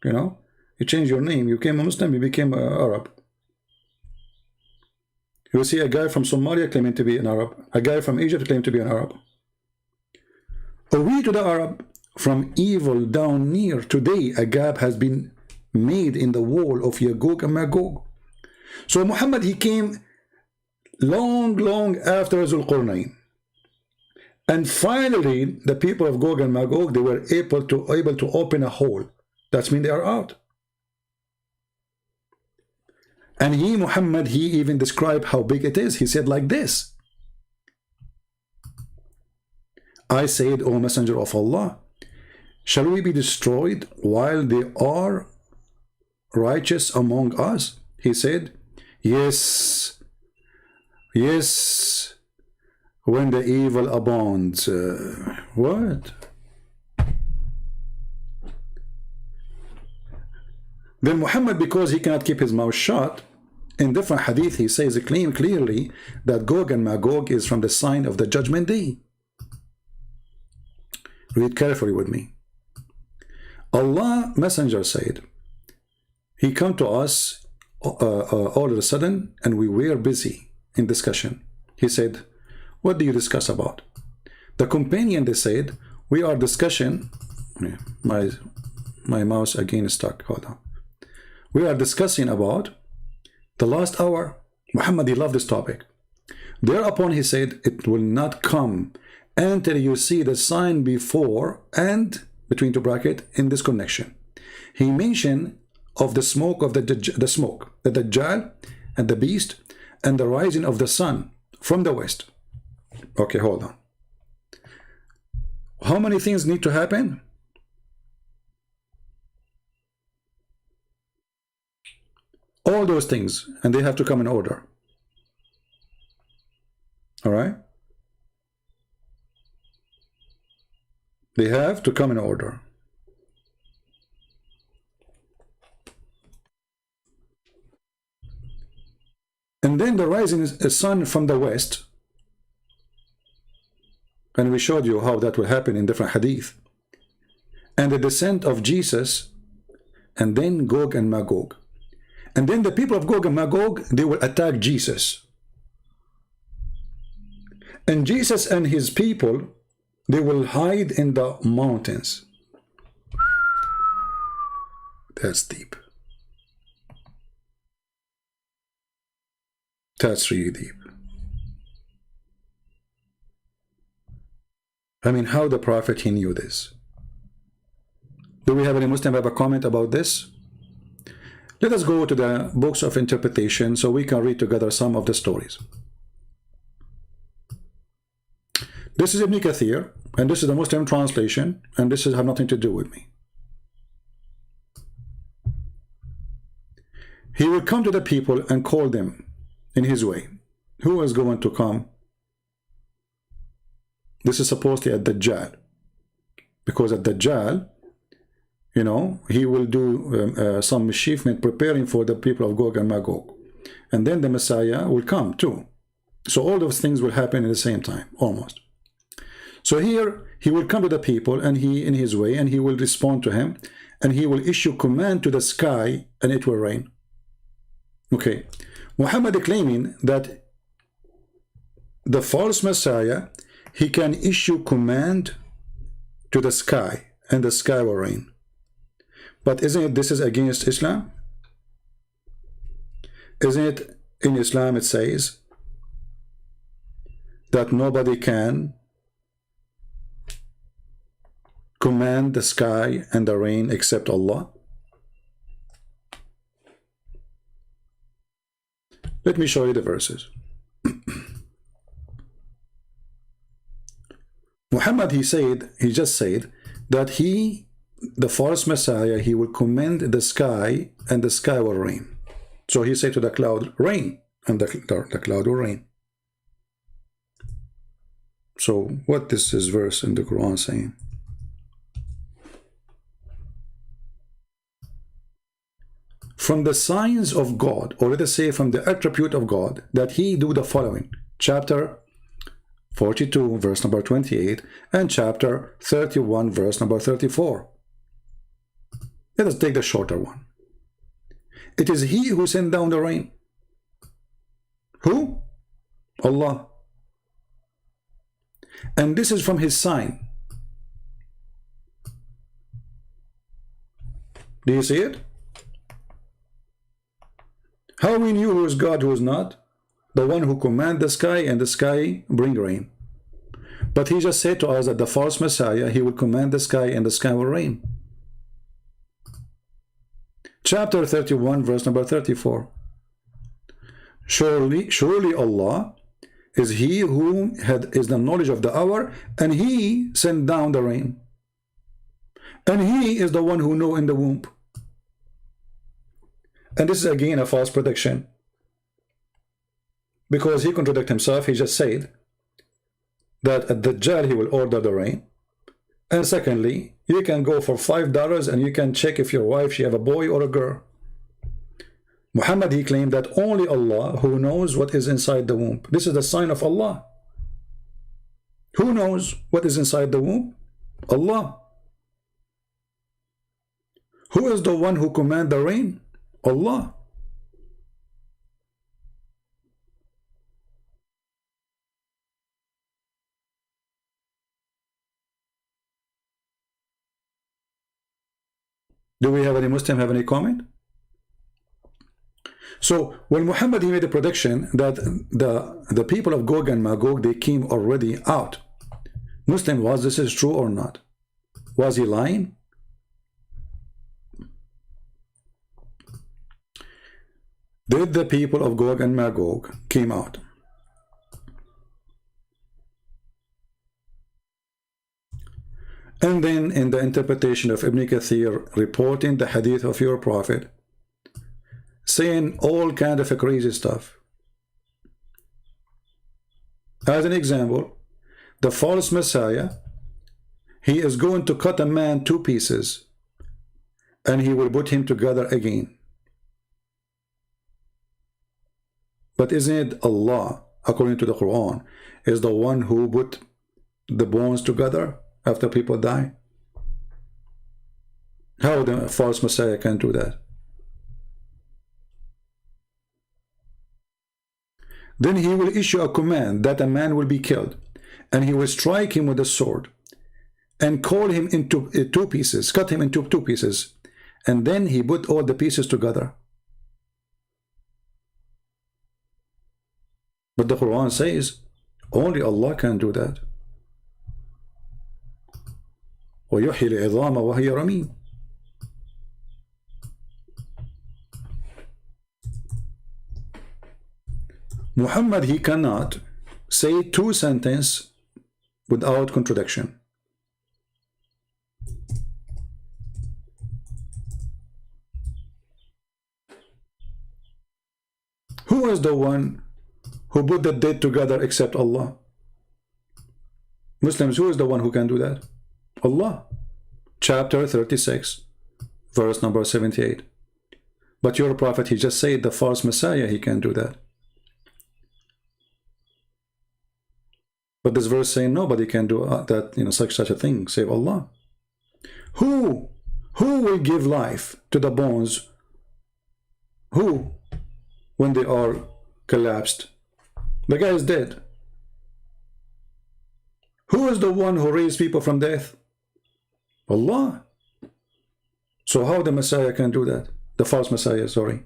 You change your name, you became a Muslim, you became an Arab. You see a guy from Somalia claiming to be an Arab, a guy from Egypt claiming to be an Arab. Or we to the Arab, from evil down near. Today a gap has been made in the wall of Yagog and Magog. So Muhammad, he came long after Zulqarnain. And finally, the people of Gog and Magog, they were able to open a hole. That means they are out. And he, Muhammad, he even described how big it is. He said like this: I said, O Messenger of Allah, shall we be destroyed while they are righteous among us? He said, yes, yes, when the evil abounds. What? Then Muhammad, because he cannot keep his mouth shut, in different hadith he says clearly that Gog and Magog is from the sign of the judgment day. Read carefully with me. Allah Messenger said, he come to us all of a sudden, and we were busy in discussion. He said, what do you discuss about? The companion, they said, we are discussing. My mouse again is stuck. Hold on. We are discussing about the last hour. Muhammad, he loved this topic. Thereupon he said, it will not come until you see the sign before and between two brackets in this connection. He mentioned of the smoke of the Dajjal and the beast and the rising of the sun from the west. Okay, hold on. How many things need to happen? All those things, and they have to come in order. All right? They have to come in order. And then the rising sun from the west, and we showed you how that will happen in different hadith, and the descent of Jesus, and then Gog and Magog. And then the people of Gog and Magog, they will attack Jesus. And Jesus and his people, they will hide in the mountains. That's deep. That's really deep. I mean, how the Prophet, he knew this? Do we have any Muslim have a comment about this? Let us go to the books of interpretation so we can read together some of the stories. This is Ibn Kathir, and this is the Muslim translation, and this has nothing to do with me. He will come to the people and call them in his way. Who is going to come? This is supposedly at Dajjal, because at Dajjal, you know, he will do some mischievement preparing for the people of Gog and Magog. And then the Messiah will come too. So all those things will happen at the same time, almost. So here, he will come to the people, and he, in his way, and he will respond to him, and he will issue command to the sky, and it will rain. Okay. Muhammad claiming that the false Messiah, he can issue command to the sky, and the sky will rain. But isn't it, this is against Islam? Isn't it in Islam it says that nobody can command the sky and the rain except Allah? Let me show you the verses. Muhammad, he just said that the false Messiah, he will command the sky and the sky will rain. So he said to the cloud, rain, and the cloud will rain. So what is this verse in the Quran saying? From the signs of God, or let us say from the attribute of God, that he do the following. Chapter 42, verse number 28, and chapter 31, verse number 34. Let us take the shorter one. It is he who sent down the rain. Who? Allah. And this is from his sign. Do you see it? How we knew who is God, who is not? The one who command the sky, and the sky bring rain. But he just said to us that the false Messiah, he will command the sky, and the sky will rain. Chapter 31, verse number 34. Surely Allah is he who is the knowledge of the hour, and he sent down the rain. And he is the one who know in the womb. And this is again a false prediction, because he contradicted himself. He just said that at Dajjal he will order the rain. And secondly, you can go for $5 and you can check if your wife, she have a boy or a girl. Muhammad, he claimed that only Allah who knows what is inside the womb. This is the sign of Allah. Who knows what is inside the womb? Allah. Who is the one who commands the rain? Allah. Do we have any Muslim have any comment? So when Muhammad, he made a prediction that the people of Gog and Magog, they came already out. Muslim, was this is true or not? Was he lying? Did the people of Gog and Magog came out? And then in the interpretation of Ibn Kathir, reporting the hadith of your prophet, saying all kind of crazy stuff. As an example, the false Messiah, he is going to cut a man 2 pieces, and he will put him together again. But isn't it Allah, according to the Quran, is the one who put the bones together after people die? How the false Messiah can do that? Then he will issue a command that a man will be killed, and he will strike him with a sword and call him into 2 pieces, cut him into 2 pieces, and then he put all the pieces together. But the Quran says only Allah can do that. وَيُحْيِي الْعِظَامَ وَهِيَ رَمِيمٌ. Muhammad, he cannot say 2 sentences without contradiction. Who is the one who put the dead together except Allah? Muslims, who is the one who can do that? Allah. Chapter 36, verse number 78. But your prophet, he just said the false Messiah, he can do that. But this verse saying nobody can do that, such a thing, save Allah. Who will give life to the bones? Who? When they are collapsed. The guy is dead. Who is the one who raised people from death? Allah. So how the Messiah can do that? The false Messiah, sorry.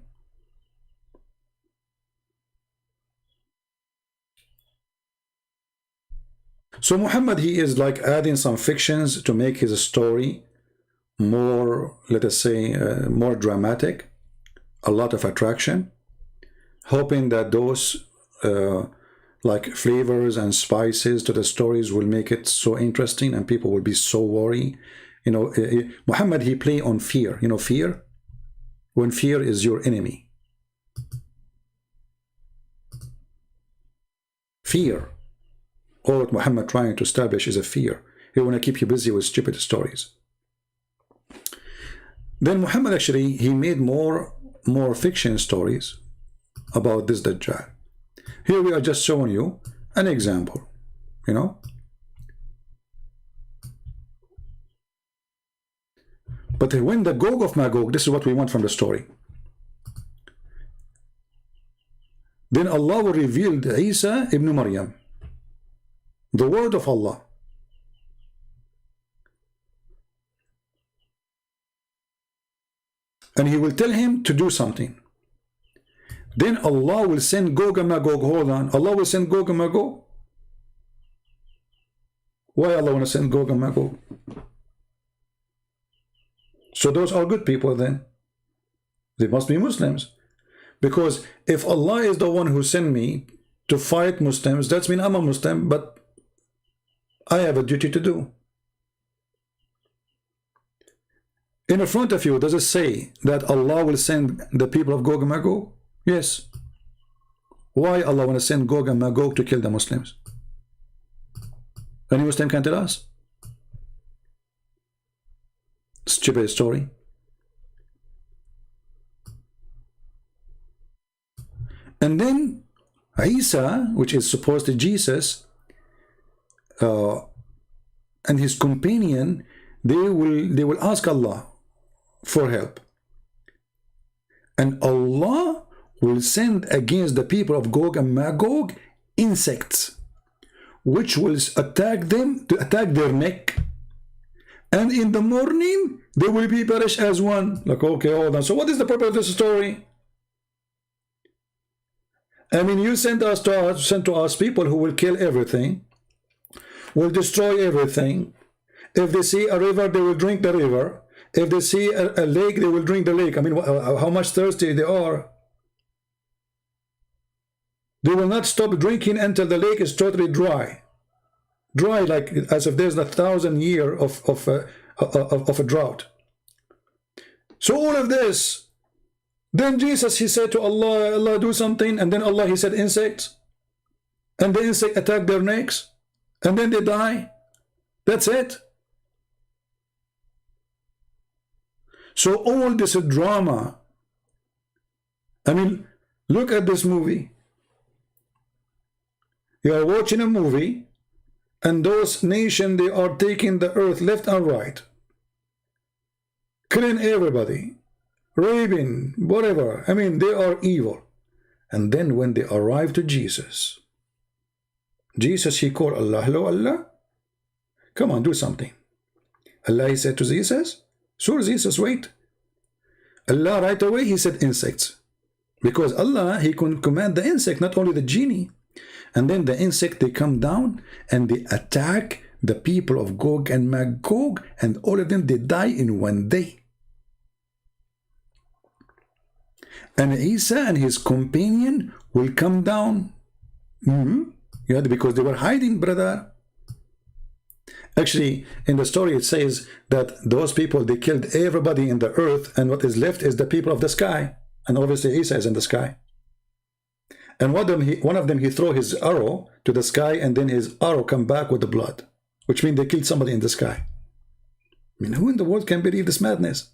So Muhammad, he is like adding some fictions to make his story more, let us say, more dramatic, a lot of attraction, hoping that those like flavors and spices to the stories will make it so interesting and people will be so worried. Muhammad, he play on fear. Fear? When fear is your enemy. Fear. All what Muhammad trying to establish is a fear. He want to keep you busy with stupid stories. Then Muhammad actually, he made more fiction stories about this Dajjal. Here we are just showing you an example, But when the Gog of Magog, this is what we want from the story. Then Allah will reveal Isa ibn Maryam, the word of Allah. and he will tell him to do something. Then Allah will send Gog and Magog. Hold on. Allah will send Gog and Magog. Why Allah want to send Gog and Magog? So those are good people then. They must be Muslims. Because if Allah is the one who sent me to fight Muslims, that means I'm a Muslim, but I have a duty to do. In the front of you, does it say that Allah will send the people of Gog and Magog? Yes. Why Allah want to send Gog and Magog to kill the Muslims? Any Muslim can tell us? Stupid story. And then Isa, which is supposed to Jesus, and his companion, they will ask Allah for help, and Allah will send against the people of Gog and Magog insects, which will attack them, to attack their neck, and in the morning they will be perished as one. Like, okay, hold on. So what is the purpose of this story? I mean, you send to us people who will kill everything, will destroy everything. If they see a river, they will drink the river. If they see a lake, they will drink the lake. I mean, how much thirsty they are. They will not stop drinking until the lake is totally dry. Dry, like as if there's 1,000 years of a drought. So all of this. Then Jesus, he said to Allah, Allah do something, and then Allah, he said insects, and the insect attack their necks, and then they die. That's it. So all this drama, I mean, look at this movie. You are watching a movie, and those nations, they are taking the earth left and right, killing everybody, raping, whatever. I mean, they are evil. And then when they arrive to Jesus, he called Allah. Hello, Allah. Come on, do something. Allah, he said to Jesus. So Jesus, wait. Allah right away, he said insects. Because Allah, he can command the insect, not only the genie. And then the insect, they come down and they attack the people of Gog and Magog. And all of them, they die in one day. And Isa and his companion will come down. Yeah, because they were hiding, brother. Actually, in the story, it says that those people, they killed everybody in the earth, and what is left is the people of the sky. And obviously, Isa is in the sky. And one of them, he threw his arrow to the sky, and then his arrow come back with the blood, which means they killed somebody in the sky. I mean, who in the world can believe this madness?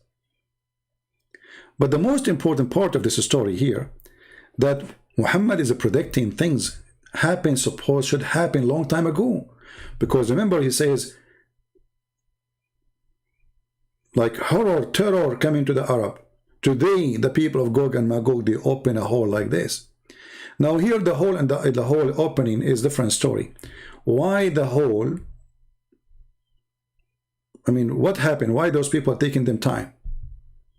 But the most important part of this story here, that Muhammad is predicting things should happen long time ago. Because remember, he says, like horror, terror coming to the Arab. Today, the people of Gog and Magog, they open a hole like this. Now here, the hole and the hole opening is a different story. Why the hole? I mean, what happened? Why those people are taking them time?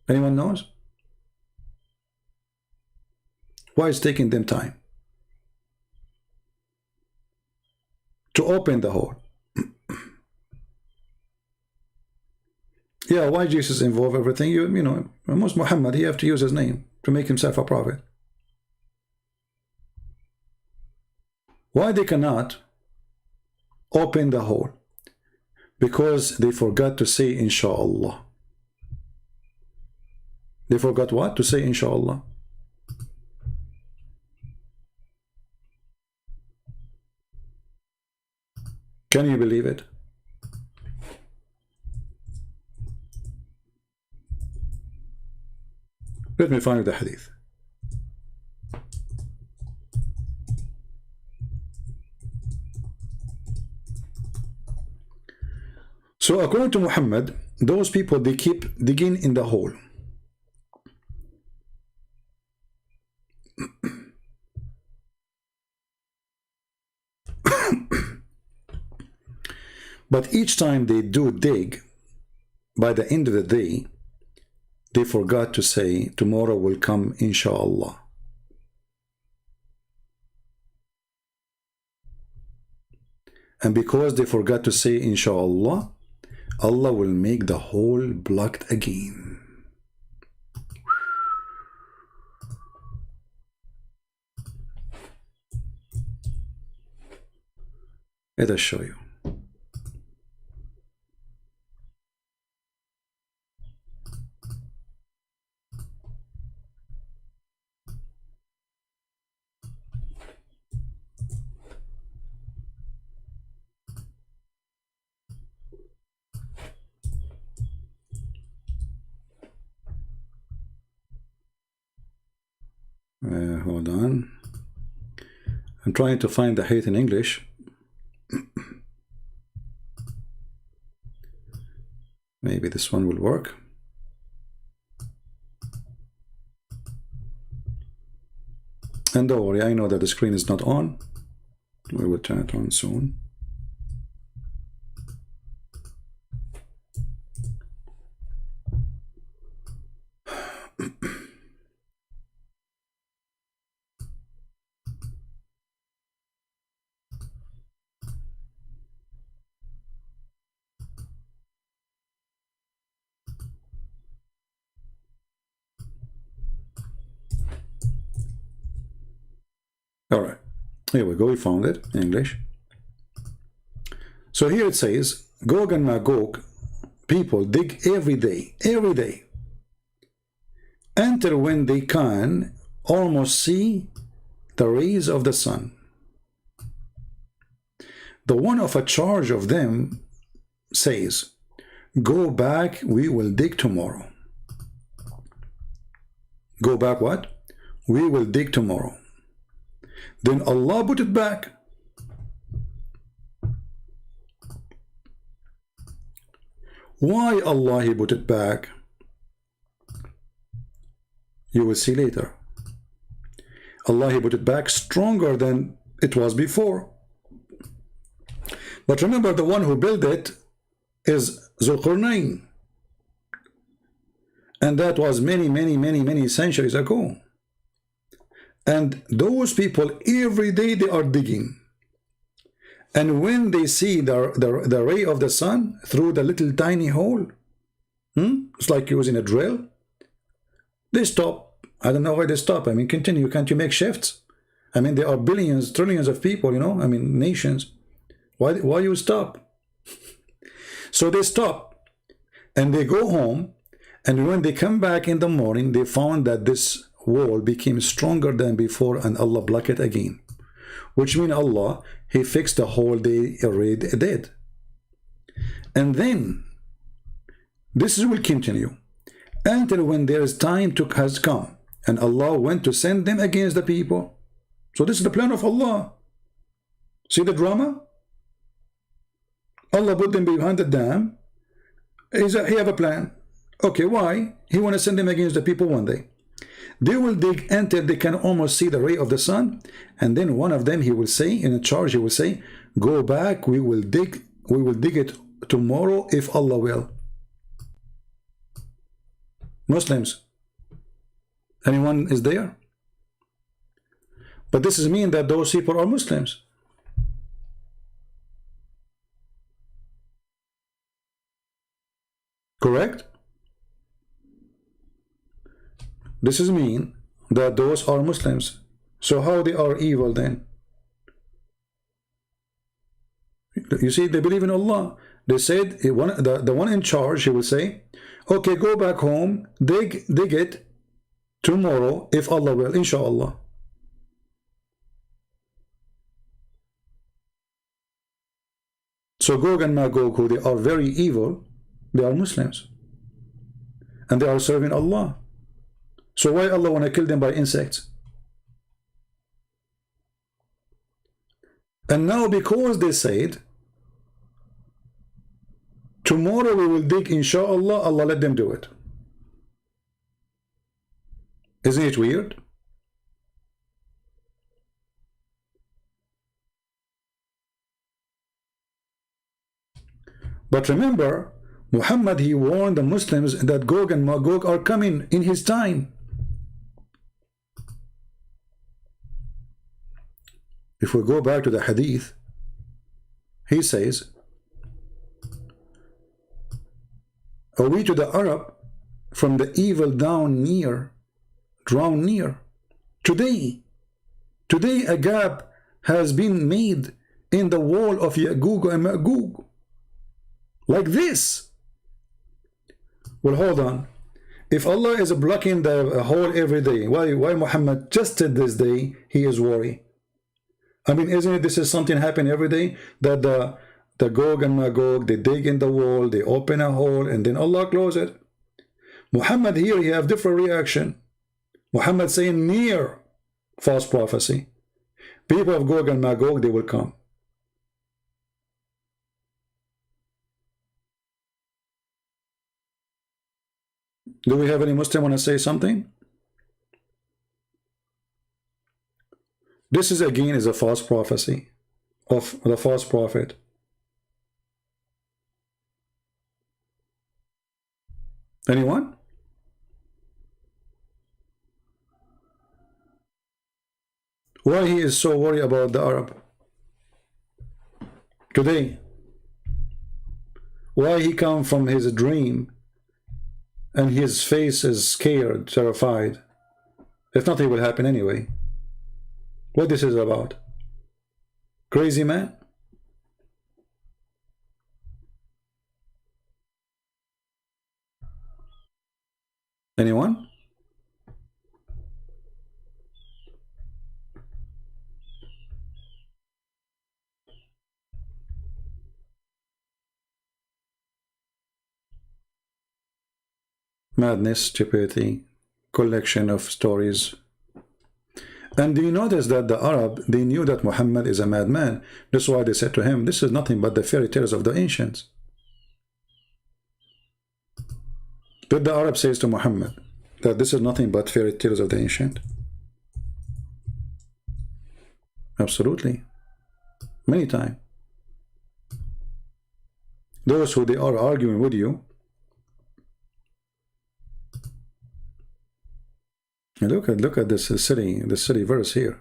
Anyone knows? Why it's taking them time to open the hole? Yeah, why Jesus involve everything? You know, most Muhammad, he have to use his name to make himself a prophet. Why they cannot open the hole? Because they forgot to say inshallah. They forgot what? To say inshallah. Can you believe it? Let me find the hadith. So according to Muhammad, those people, they keep digging in the hole. But each time they do dig, by the end of the day, they forgot to say tomorrow will come inshallah. And because they forgot to say inshallah, Allah will make the hole blocked again. Let us show you. Hold on. I'm trying to find the hate in English. Maybe this one will work. And don't worry, I know that the screen is not on. We will turn it on soon. All right, here we go. We found it in English. So here it says, Gog and Magog people dig every day, until when they can almost see the rays of the sun. The one of a charge of them says, go back, we will dig tomorrow. Go back what? We will dig tomorrow. Then Allah put it back. Why Allah He put it back? You will see later. Allah He put it back stronger than it was before. But remember, the one who built it is Zakir Naik. And that was many centuries ago. And those people, every day they are digging. And when they see the ray of the sun through the little tiny hole, it's like using a drill, they stop. I don't know why they stop. I mean, continue. Can't you make shifts? I mean, there are billions, trillions of people, you know, I mean, nations. Why you stop? So they stop and they go home. And when they come back in the morning, they found that this wall became stronger than before, and Allah blocked it again. Which means Allah, He fixed the hole they already did. And then this will continue until when there is time has come, and Allah went to send them against the people. So this is the plan of Allah. See the drama? Allah put them behind the dam. He have a plan. Okay, why? He want to send them against the people one day. They will dig until they can almost see the ray of the sun, and then one of them, he will say, in a charge, he will say, go back, we will dig it tomorrow if Allah will. Muslims, anyone is there? But this is mean that those people are Muslims. Correct? This is mean that those are Muslims. So how they are evil then? You see, they believe in Allah. They said, the one in charge, he will say, okay, go back home, dig it tomorrow if Allah will, inshallah. So Gog and Magog, who they are very evil, they are Muslims. And they are serving Allah. So why Allah want to kill them by insects? And now because they said, tomorrow we will dig inshallah, Allah let them do it. Isn't it weird? But remember, Muhammad, he warned the Muslims that Gog and Magog are coming in his time. If we go back to the hadith, he says, "Are we to the Arab from the evil drawn near? Today a gap has been made in the wall of Ya'juj and Ma'juj, like this." Well, hold on. If Allah is blocking the hole every day, why Muhammad just this day he is worried? I mean, isn't it this is something happen every day, that the Gog and Magog, they dig in the wall, they open a hole, and then Allah close it? Muhammad here, he have different reaction. Muhammad saying near false prophecy. People of Gog and Magog, they will come. Do we have any Muslim want to say something? This is again is a false prophecy of the false prophet. Anyone? Why he is so worried about the Arab today? Why he come from his dream and his face is scared, terrified? If nothing will happen anyway. What this is about? Crazy man? Anyone? Madness, stupidity, collection of stories. And do you notice that the Arab, they knew that Muhammad is a madman. That's why they said to him, this is nothing but the fairy tales of the ancients. Did the Arab says to Muhammad that this is nothing but fairy tales of the ancient? Absolutely. Many times. Those who they are arguing with you, look at this city verse here.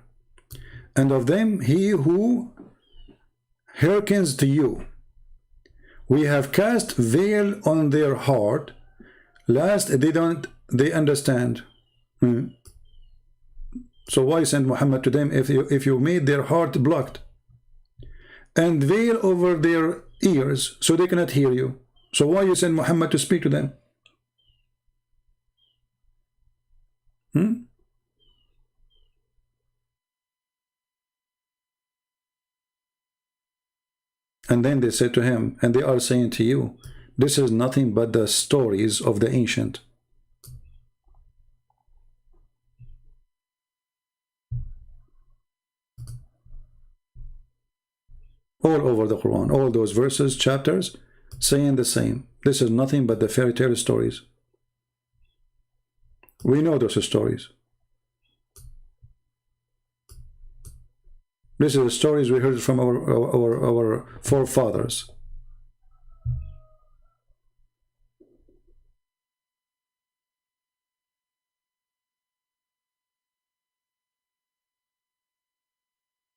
And of them he who hearkens to you, we have cast veil on their heart, lest they understand. So why send Muhammad to them if you made their heart blocked, and veil over their ears so they cannot hear you? So why you send Muhammad to speak to them? And then they said to him, and they are saying to you, this is nothing but the stories of the ancient. All over the Quran, all those verses, chapters, saying the same. This is nothing but the fairy tale stories. We know those stories. This is the stories we heard from our forefathers.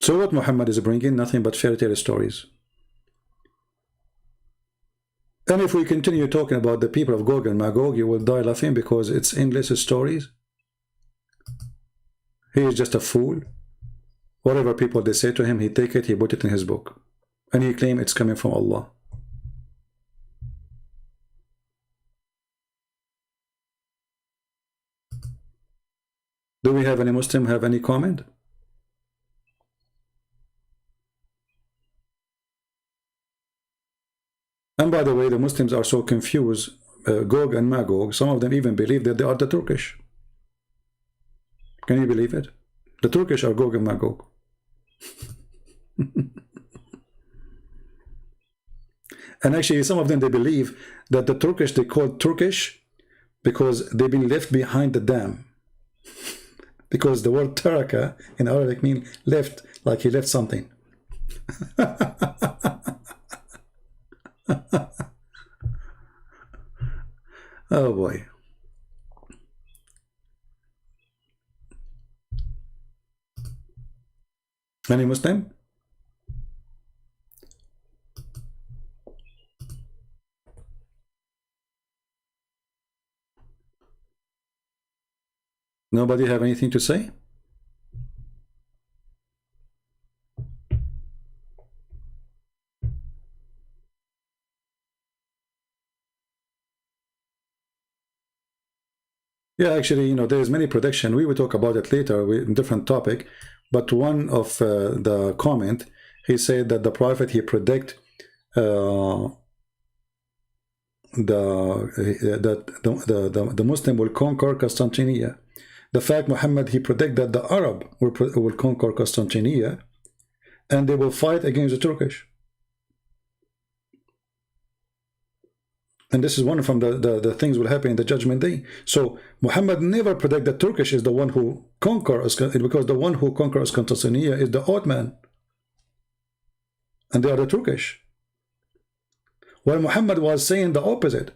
So what Muhammad is bringing, nothing but fairy tale stories. And if we continue talking about the people of Gog and Magog, you will die laughing because it's endless stories. He is just a fool. Whatever people they say to him, he take it, he put it in his book. And he claim it's coming from Allah. Do we have any Muslim have any comment? And by the way, the Muslims are so confused, Gog and Magog, some of them even believe that they are the Turkish. Can you believe it? The Turkish are Gog and Magog. And actually some of them they believe that the Turkish, they call Turkish because they've been left behind the dam. Because the word taraka in Arabic means left, like he left something. Oh boy. Any Muslim? Nobody have anything to say? Yeah, actually, you know, there's many prediction. We will talk about it later with different topic. But one of the comment, he said that the prophet, he predict the Muslim will conquer Constantinople. The fact Muhammad, he predict that the Arab will conquer Constantinople and they will fight against the Turkish. And this is one from the things will happen in the judgment day. So Muhammad never predict that Turkish is the one who conquers, because the one who conquers Constantinople is the Ottoman, and they are the Turkish. While Muhammad was saying the opposite.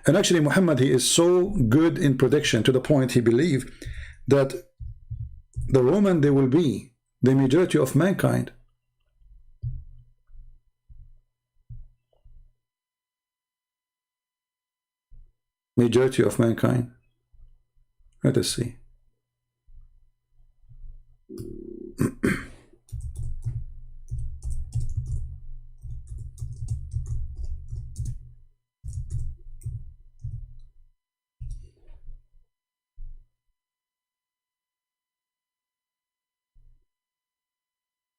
And actually Muhammad, he is so good in prediction to the point he believed that the Roman, they will be the majority of mankind. Majority of mankind. Let us see.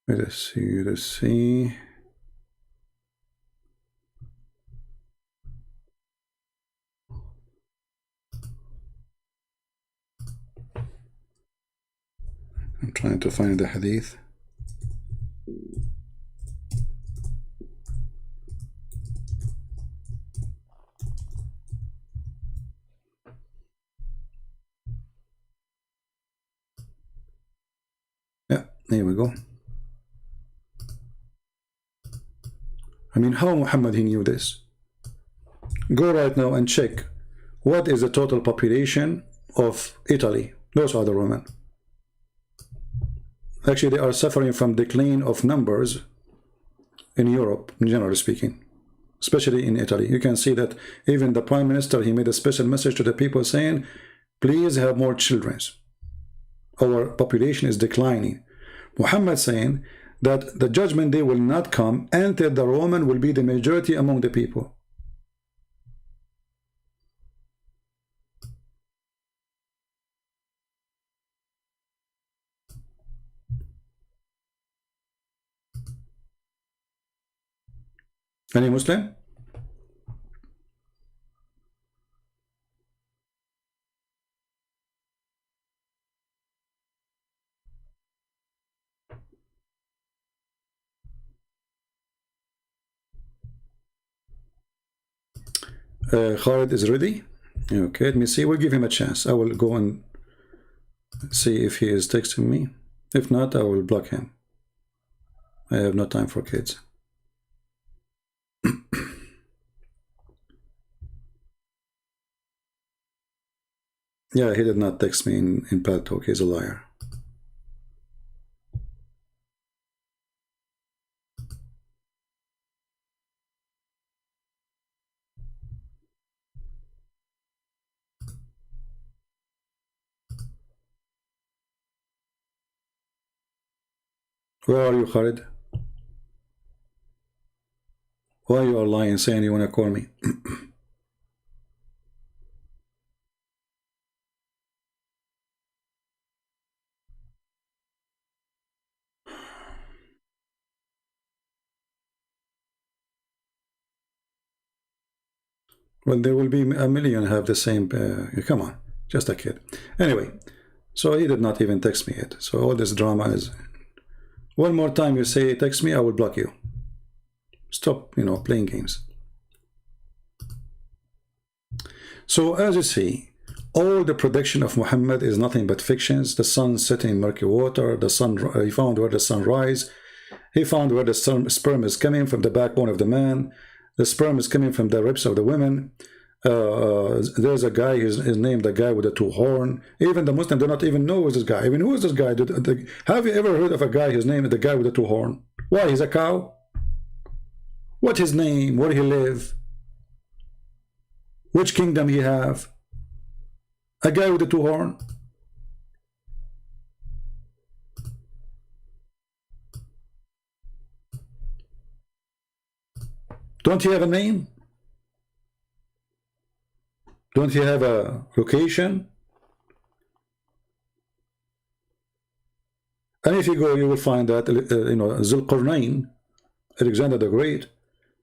Let us see, let's see. I'm trying to find the hadith. Yeah, here we go. I mean, how Muhammad, he knew this? Go right now and check what is the total population of Italy. Those are the Roman. Actually, they are suffering from decline of numbers in Europe, generally speaking, especially in Italy. You can see that even the Prime Minister, he made a special message to the people saying, please have more children. Our population is declining. Muhammad saying that the judgment day will not come until the Roman will be the majority among the people. Any Muslim? Khalid is ready. Okay, let me see. We'll give him a chance. I will go and see if he is texting me. If not, I will block him. I have no time for kids. Yeah, he did not text me in Pal Talk. He's a liar. Where are you, Khalid? Why you are lying, saying you want to call me? Well, there will be a million have the same. Come on, just a kid. Anyway, so he did not even text me yet. So all this drama is. One more time you say text me, I will block you. Stop, you know, playing games. So as you see, all the prediction of Muhammad is nothing but fictions. The sun setting in murky water. The sun. He found where the sun rise. He found where the sperm is coming from the backbone of the man. The sperm is coming from the ribs of the women. there's a guy, his name, the guy with the two horn. Even the Muslim do not even know who's this guy. I mean, who is this guy? Have you ever heard of a guy, his name is the guy with the two horn? Why, he's a cow? What's his name? Where he live? Which kingdom he have? A guy with the two horn? Don't he have a name? Don't you have a location? And if you go, you will find that Zulqarnain, Alexander the Great,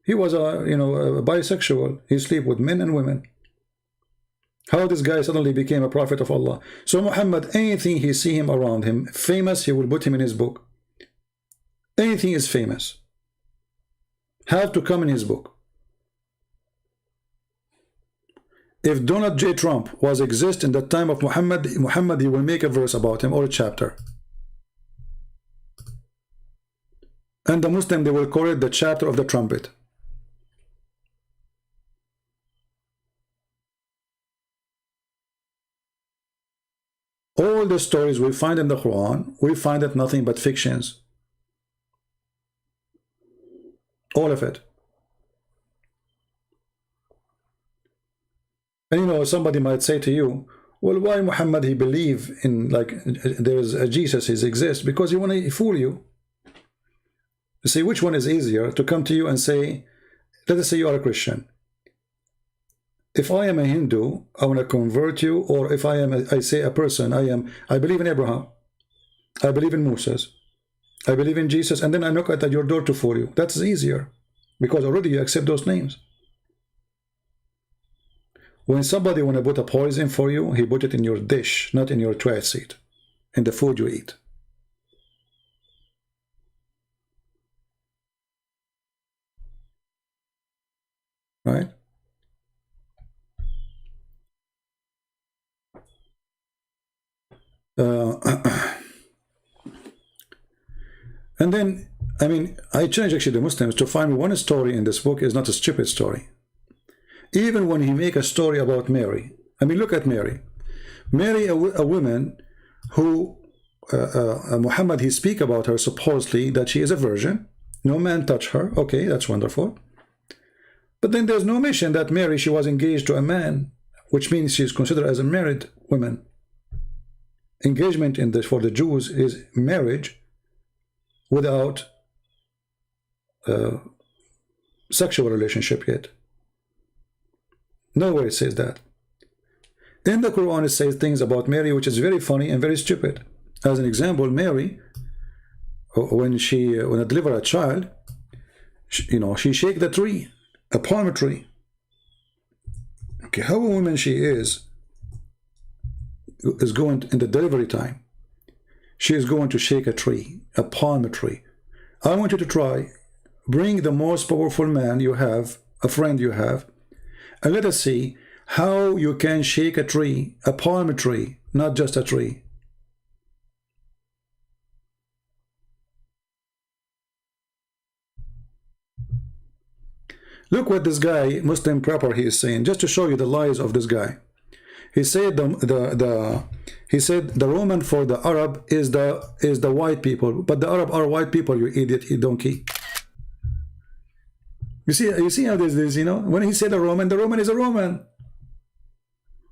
he was a a bisexual. He sleep with men and women. How this guy suddenly became a prophet of Allah? So Muhammad, anything he see him around him famous, he will put him in his book. Anything is famous have to come in his book. If Donald J. Trump was exist in the time of Muhammad, he will make a verse about him or a chapter. And the Muslim, they will call it the chapter of the trumpet. All the stories we find in the Quran, we find it nothing but fictions. All of it. And somebody might say to you, well, why Muhammad he believe in there is a Jesus, he exists? Because he want to fool you. You see, which one is easier to come to you and say, let us say you are a Christian. If I am a Hindu, I want to convert you, or if I say a person, I believe in Abraham, I believe in Moses, I believe in Jesus, and then I knock at your door to fool you. That's easier, because already you accept those names. When somebody want to put a poison for you, he put it in your dish, not in your toilet seat, in the food you eat. Right? And then, I mean, I challenge actually the Muslims to find one story in this book is not a stupid story. Even when he make a story about Mary, I mean, look at Mary. Mary, a woman who Muhammad, he speak about her supposedly that she is a virgin. No man touch her. Okay, that's wonderful. But then there's no mention that Mary, she was engaged to a man, which means she's considered as a married woman. Engagement for the Jews is marriage without sexual relationship yet. Nowhere it says that. In the Quran, it says things about Mary which is very funny and very stupid. As an example, Mary, when I deliver a child, she shake the tree, a palm tree. Okay, how a woman she is going in the delivery time. She is going to shake a tree, a palm tree. I want you to try, bring the most powerful man you have, a friend you have, and let us see how you can shake a tree, a palm tree, not just a tree. Look what this guy, Muslim proper, he is saying, just to show you the lies of this guy. He said he said the Roman for the Arab is the white people, but the Arab are white people, you idiot, you donkey. You see how this is, when he said the Roman is a Roman.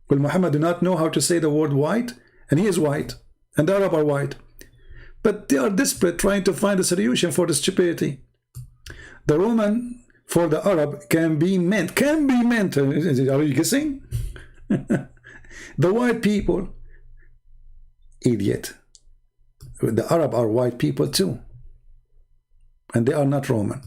Well, Muhammad do not know how to say the word white, and he is white, and the Arab are white. But they are desperate trying to find a solution for the stupidity. The Roman for the Arab can be meant. Are you guessing? The white people, idiot. The Arab are white people too, and they are not Roman.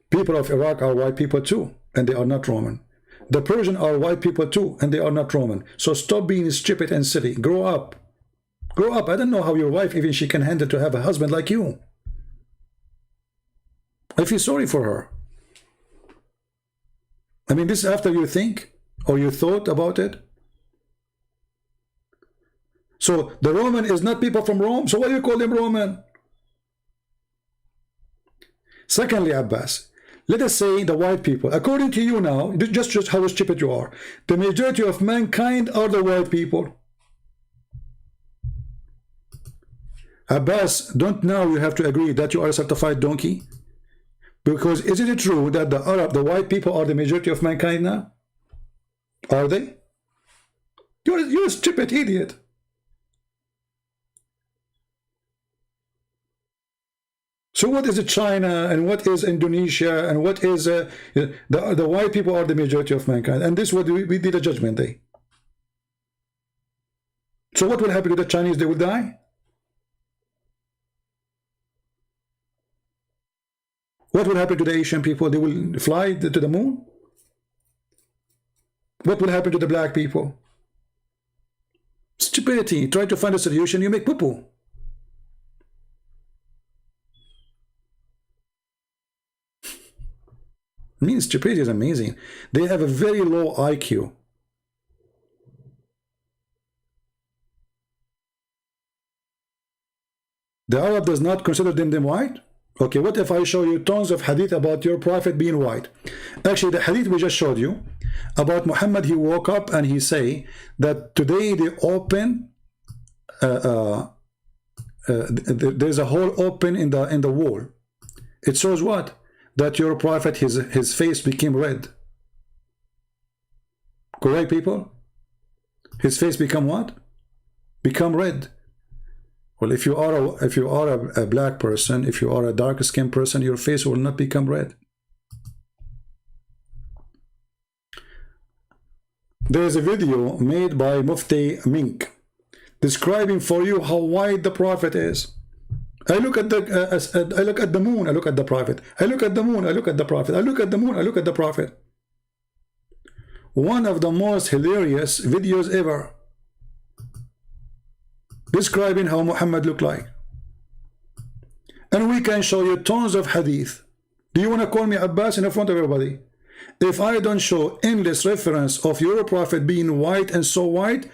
People of Iraq are white people too, and they are not Roman. The Persian are white people too, and they are not Roman. So stop being stupid and silly. Grow up. Grow up. I don't know how your wife, even she can handle to have a husband like you. I feel sorry for her. I mean, this after you think or you thought about it. So the Roman is not people from Rome. So why do you call them Roman? Secondly, Abbas, let us say the white people, according to you now, just how stupid you are, the majority of mankind are the white people. Abbas, don't now you have to agree that you are a certified donkey? Because isn't it true that the white people are the majority of mankind now? Are they? You're a stupid idiot. So what is China and what is Indonesia and what is the white people are the majority of mankind, and this would we did a judgment day. So what will happen to the Chinese? They will die. What will happen to the Asian people? They will fly to the moon. What will happen to the black people? Stupidity. Try to find a solution, you make poo-poo. I mean, stupidity is amazing. They have a very low IQ. The Arab does not consider them white? Okay, what if I show you tons of hadith about your prophet being white? Actually, the hadith we just showed you about Muhammad, he woke up and he say that today they open, there's a hole open in the wall. It shows what? That your prophet, his face became red. Correct, people? His face become what? Become red. Well, if you are a black person, if you are a dark skinned person, your face will not become red. There is a video made by Mufti Mink describing for you how white the prophet is. I look at the moon, I look at the prophet. I look at the moon, I look at the prophet. I look at the moon, I look at the prophet. One of the most hilarious videos ever, describing how Muhammad looked like. And we can show you tons of hadith. Do you want to call me Abbas in front of everybody? If I don't show endless reference of your prophet being white and so white,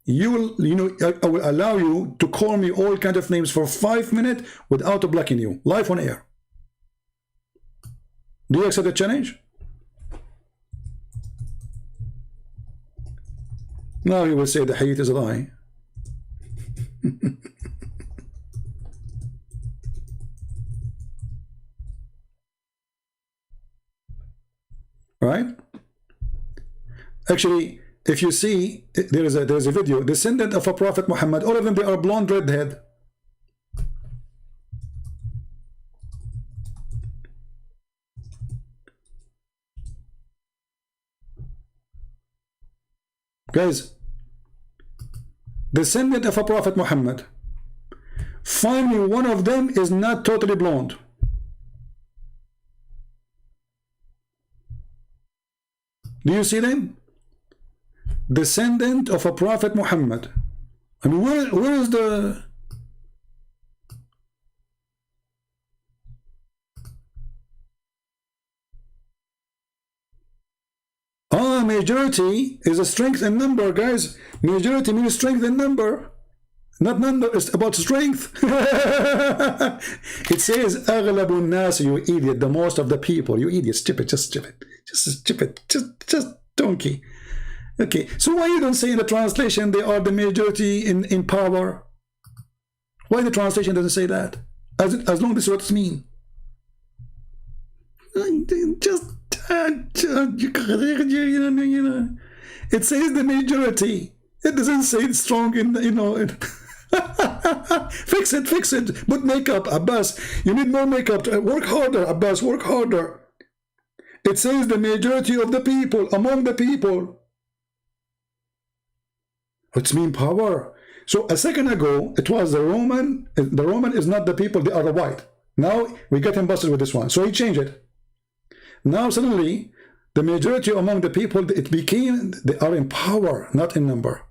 I will allow you to call me all kinds of names for 5 minutes without blocking you, live on air. Do you accept the challenge? Now you will say the hadith is a lie. Right? Actually, if you see, there's a video, descendant of a prophet Muhammad, all of them, they are blonde redhead. Guys, descendant of a prophet Muhammad, find me one of them is not totally blonde. Do you see them? Descendant of a prophet Muhammad. I mean, where is the... majority is a strength in number, guys. Majority means strength in number. Not number, it's about strength. It says, أغلب الناس, you idiot, the most of the people. You idiot, stupid, just stupid. Just stupid, just donkey. Okay, so why you don't say in the translation they are the majority in power? Why the translation doesn't say that? As long as this is what it means. Just it says the majority. It doesn't say it's strong in fix it. Put makeup, Abbas. You need more makeup. Work harder, Abbas. Work harder. It says the majority of the people, among the people. It's mean power. So a second ago, it was the Roman. The Roman is not the people, they are the white. Now we get him busted with this one. So he changed it. Now suddenly, the majority among the people, it became, they are in power, not in number.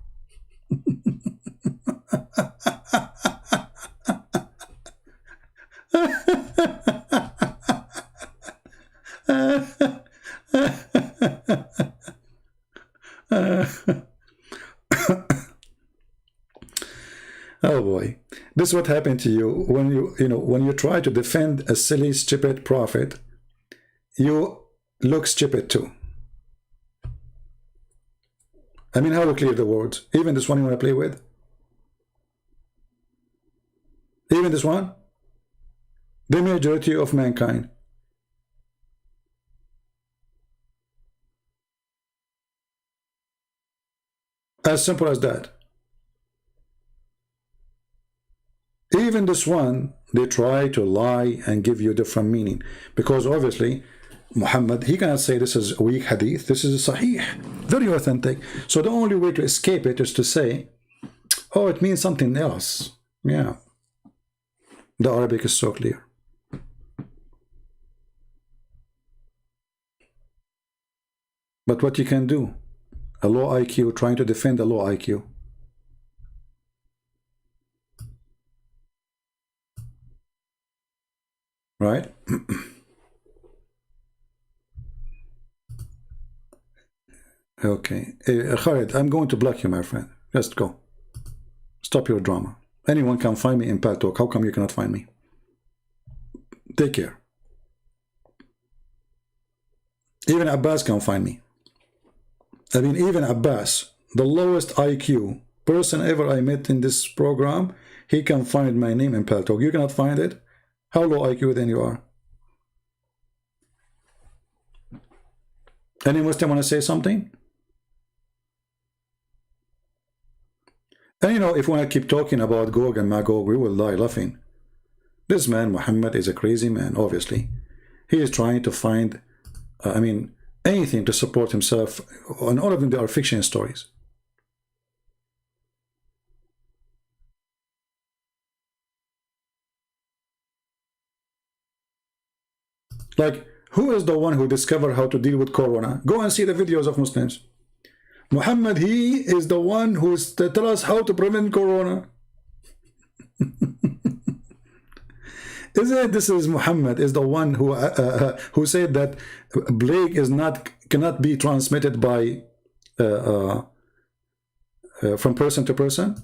Oh boy, this is what happened to you when you try to defend a silly, stupid prophet. you look stupid too. I mean, how to clear the words? Even this one you want to play with? Even this one? The majority of mankind. As simple as that. Even this one, they try to lie and give you different meaning. Because obviously, Muhammad, he cannot say this is a weak hadith. This is a sahih, very authentic. So the only way to escape it is to say, oh, it means something else. Yeah. The Arabic is so clear. But what you can do, a low IQ trying to defend a low IQ. Right? Okay. Khalid, I'm going to block you, my friend. Just go. Stop your drama. Anyone can find me in Paltalk. How come you cannot find me? Take care. Even Abbas can find me. I mean, even Abbas, the lowest IQ person ever I met in this program, he can find my name in Paltalk. You cannot find it? How low IQ then you are? Any Muslim want to say something? And you know, if we want to keep talking about Gog and Magog, we will die laughing. This man, Muhammad, is a crazy man, obviously. He is trying to find, I mean, anything to support himself, and all of them, they are fiction stories. Like, who is the one who discovered how to deal with Corona? Go and see the videos of Muslims. Muhammad, he is the one who tells us how to prevent Corona. Isn't it? This is Muhammad is the one who said that plague is cannot be transmitted by from person to person.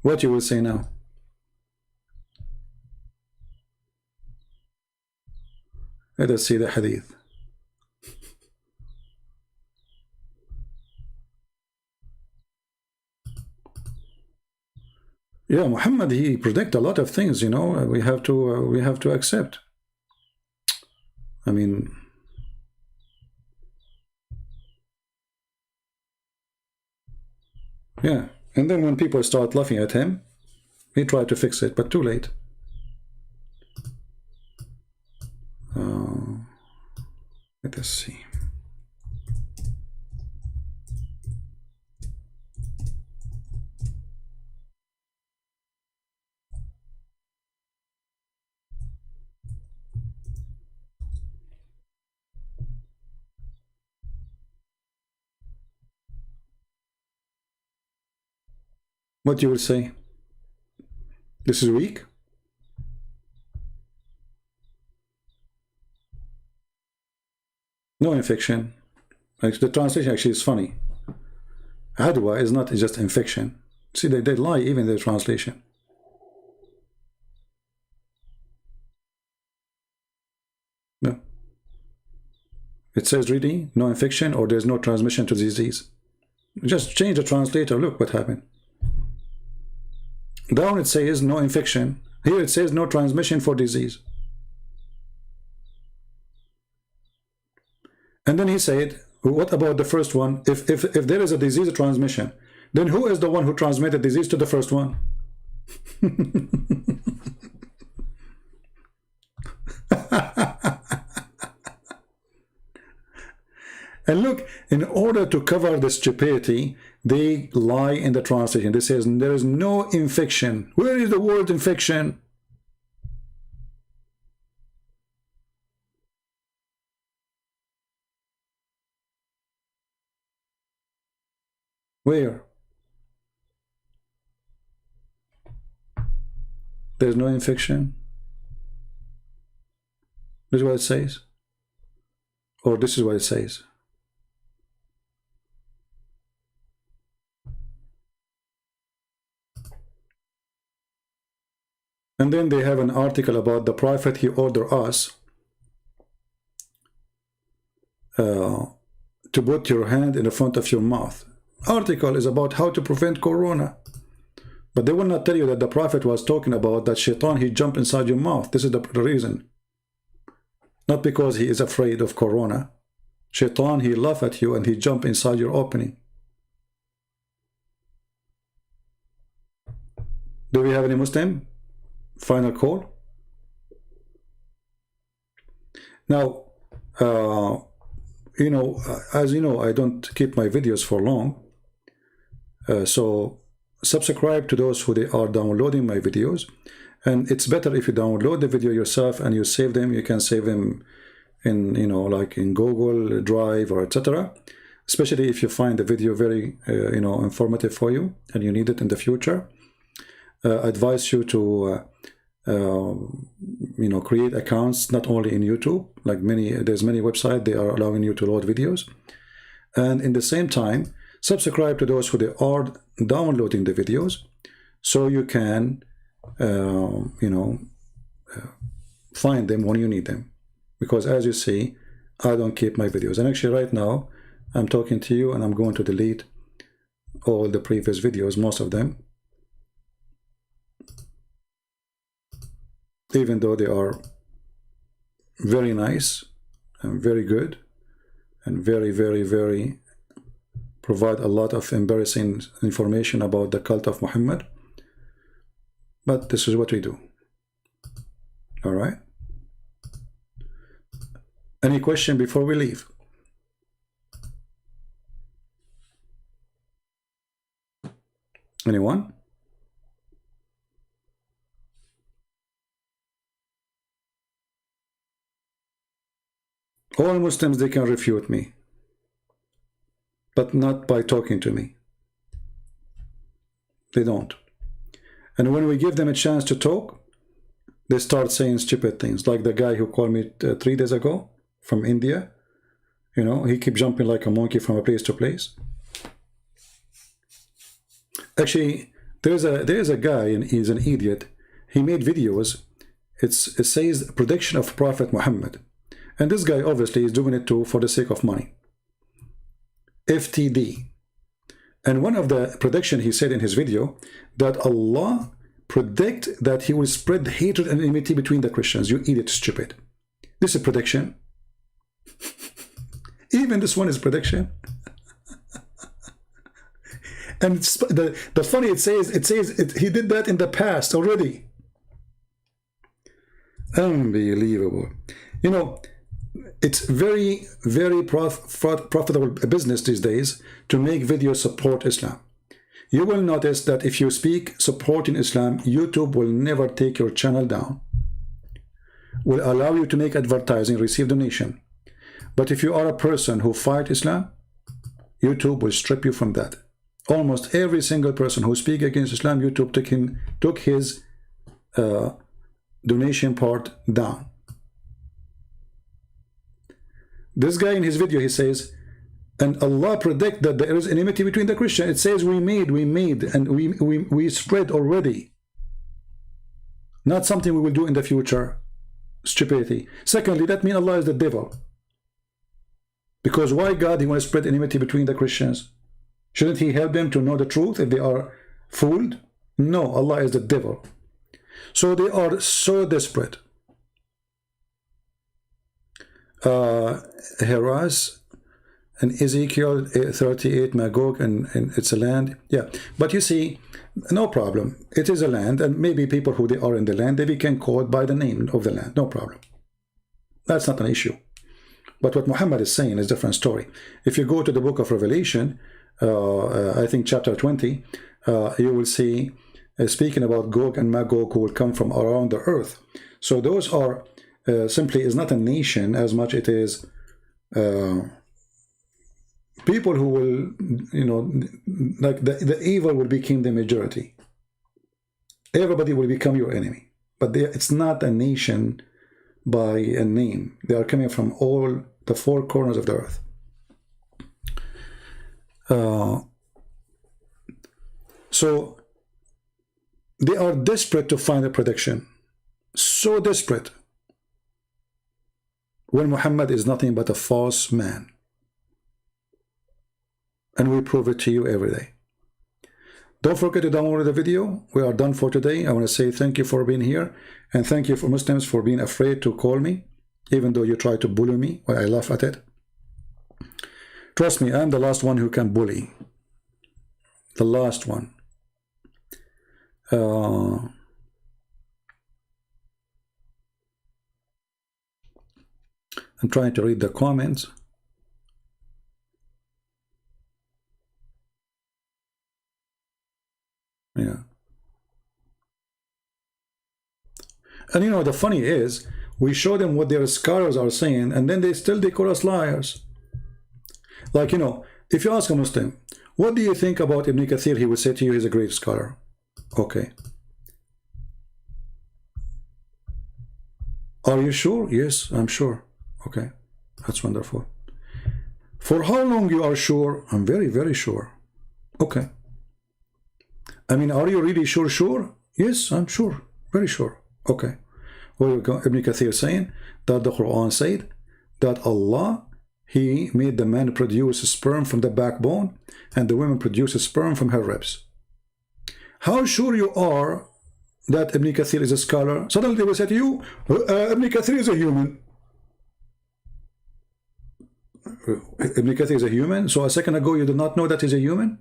What you will say now? Let us see the hadith. Yeah, Muhammad, he predict a lot of things, you know. We have to accept. I mean, yeah. And then when people start laughing at him, he tried to fix it, but too late. Let us see. What you will say? This is weak? No infection. Like, the translation actually is funny. Adwa is not just infection. See, they lie even in their translation. No. It says really no infection, or there's no transmission to disease. Just change the translator. Look what happened. Down it says no infection. Here it says no transmission for disease. And then he said, what about the first one? If there is a disease transmission, then who is the one who transmitted disease to the first one? And look, in order to cover the stupidity, they lie in the translation. They say there is no infection. Where is the word infection? Where? There's no infection. This is what it says. Or this is what it says. And then they have an article about the Prophet. He ordered us to put your hand in the front of your mouth. Article is about how to prevent corona. But they will not tell you that the Prophet was talking about that shaitan, he jumped inside your mouth. This is the reason. Not because he is afraid of corona. Shaitan, he laugh at you and he jump inside your opening. Do we have any Muslim? Final call. Now, you know, as you know, I don't keep my videos for long. So subscribe to those who they are downloading my videos. And it's better if you download the video yourself and you save them. You can save them in, you know, like in Google Drive or etc. Especially if you find the video very, you know, informative for you and you need it in the future. Advise you to, you know, create accounts not only in YouTube, like there's many websites they are allowing you to load videos, and in the same time subscribe to those who they are downloading the videos, so you can, you know, find them when you need them. Because as you see, I don't keep my videos, and actually right now I'm talking to you and I'm going to delete all the previous videos, most of them, even though they are very nice and very good and very provide a lot of embarrassing information about the cult of Muhammad. But this is what we do. All right. Any question before we leave? Anyone? All Muslims, they can refute me, but not by talking to me. They don't. And when we give them a chance to talk, they start saying stupid things, like the guy who called me 3 days ago from India. You know, he keeps jumping like a monkey from a place to place. Actually, there's a guy, and he's an idiot. He made videos. It says prediction of Prophet Muhammad. And this guy obviously is doing it too for the sake of money. FTD. And one of the prediction he said in his video that Allah predict that he will spread hatred and enmity between the Christians. You idiot, stupid. This is prediction. Even this one is prediction. And the funny, it says he did that in the past already. Unbelievable. You know, it's very profitable business these days to make videos support Islam. You will notice that if you speak supporting Islam, YouTube will never take your channel down. Will allow you to make advertising, receive donation. But if you are a person who fight Islam, YouTube will strip you from that. Almost every single person who speaks against Islam, YouTube took his donation part down. This guy in his video, he says, and Allah predict that there is enmity between the Christians. It says we made, and we spread already. Not something we will do in the future. Stupidity. Secondly, that means Allah is the devil. Because why God, he want to spread enmity between the Christians? Shouldn't he help them to know the truth if they are fooled? No, Allah is the devil. So they are so desperate. Heras and Ezekiel 38, Magog, and it's a land. Yeah, but you see, no problem. It is a land, and maybe people who they are in the land, they can call it by the name of the land. No problem. That's not an issue. But what Muhammad is saying is a different story. If you go to the book of Revelation, I think chapter 20, you will see speaking about Gog and Magog who will come from around the earth. So those are simply is not a nation as much it is people who will, you know, like the evil will become the majority. Everybody will become your enemy. But it's not a nation by a name. They are coming from all the 4 corners of the earth. So They are desperate to find a prediction. So desperate. When Muhammad is nothing but a false man. And we prove it to you every day. Don't forget to download the video. We are done for today. I want to say thank you for being here. And thank you for Muslims for being afraid to call me. Even though you try to bully me. Well, I laugh at it. Trust me, I'm the last one who can bully. The last one. I'm trying to read the comments. Yeah. And you know, the funny is, we show them what their scholars are saying, and then they call us liars. Like, you know, if you ask a Muslim, what do you think about Ibn Kathir? He would say to you, he's a great scholar. Okay. Are you sure? Yes, I'm sure. Okay, that's wonderful. For how long you are sure? I'm very, very sure. Okay. I mean, are you really sure? Yes, I'm sure. Very sure. Okay. Well, Ibn Kathir saying that the Quran said that Allah, He made the man produce sperm from the backbone and the woman produce sperm from her ribs. How sure you are that Ibn Kathir is a scholar? Suddenly they will say to you, Ibn Kathir is a human. Ibn Kathir is a human? So a second ago you did not know that he's a human?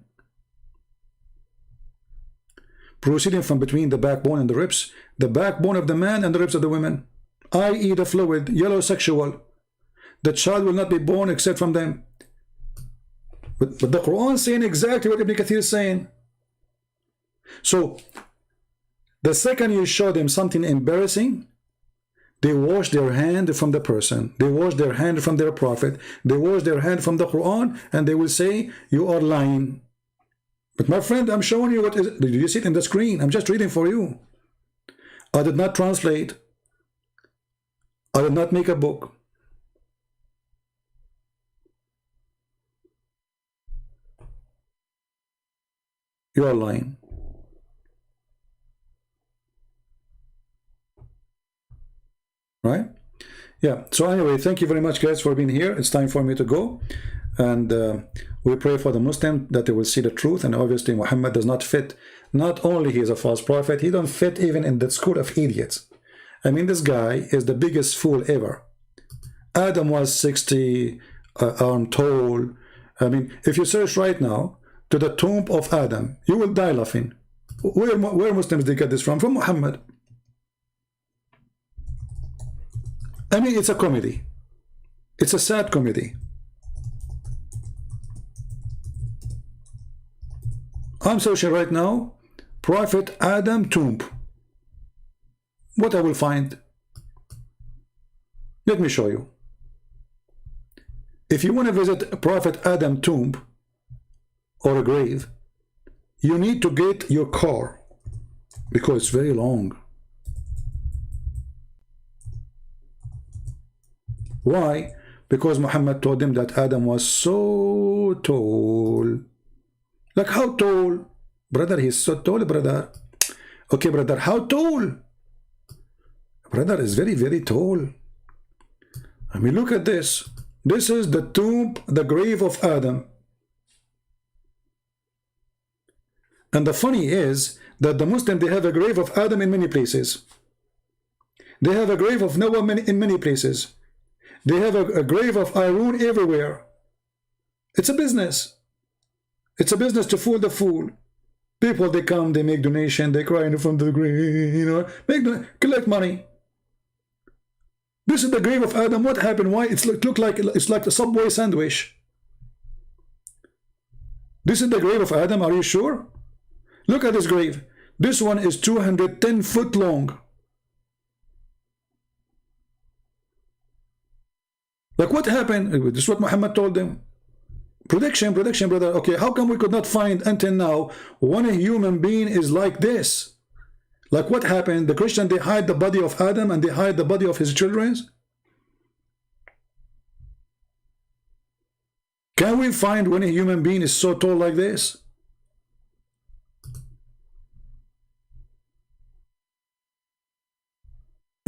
Proceeding from between the backbone and the ribs, the backbone of the man and the ribs of the women, i.e. the fluid, yellow sexual. The child will not be born except from them. But the Quran is saying exactly what Ibn Kathir is saying. So, the second you show them something embarrassing, they wash their hand from the person. They wash their hand from their prophet. They wash their hand from the Quran, and they will say, you are lying. But my friend, I'm showing you what is it. Do you see it in the screen? I'm just reading for you. I did not translate. I did not make a book. You are lying. Right? Yeah. So anyway, thank you very much, guys, for being here. It's time for me to go. And we pray for the Muslim that they will see the truth. And obviously Muhammad does not fit. Not only he is a false prophet, he don't fit even in the school of idiots. I mean, this guy is the biggest fool ever. Adam was 60 arm tall. I mean, if you search right now to the tomb of Adam, you will die laughing. Where Muslims they get this from? From Muhammad. I mean, it's a comedy. It's a sad comedy. I'm searching right now, Prophet Adam tomb. What I will find? Let me show you. If you want to visit Prophet Adam tomb or a grave, you need to get your car because it's very long. Why? Because Muhammad told them that Adam was so tall. Like how tall? Brother, he's so tall, brother. Okay, brother, how tall? Brother is very, very tall. I mean, look at this. This is the tomb, the grave of Adam. And the funny is that the Muslim, they have a grave of Adam in many places. They have a grave of Noah in many places. They have a grave of Aaron everywhere. It's a business. It's a business to fool the fool. People, they come, they make donation, they cry in front of the grave, you know, collect money. This is the grave of Adam. What happened? Why? It's look like it's like a Subway sandwich. This is the grave of Adam. Are you sure? Look at this grave. This one is 210 foot long. Like what happened? This is what Muhammad told them. Prediction, brother. Okay, how come we could not find until now one human being is like this? Like what happened? The Christian, they hide the body of Adam and they hide the body of his children. Can we find when a human being is so tall like this?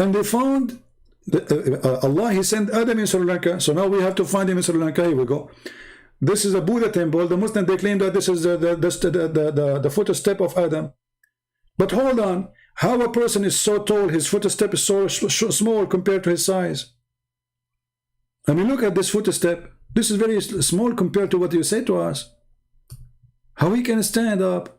and they found Allah, he sent Adam in Sri Lanka, so now we have to find him in Sri Lanka. Here we go. This is a Buddha temple. The Muslim, they claim that this is the footstep of Adam. But hold on, how a person is so tall, his footstep is so small compared to his size? I mean, look at this footstep. This is very small compared to what you say to us. How he can stand up?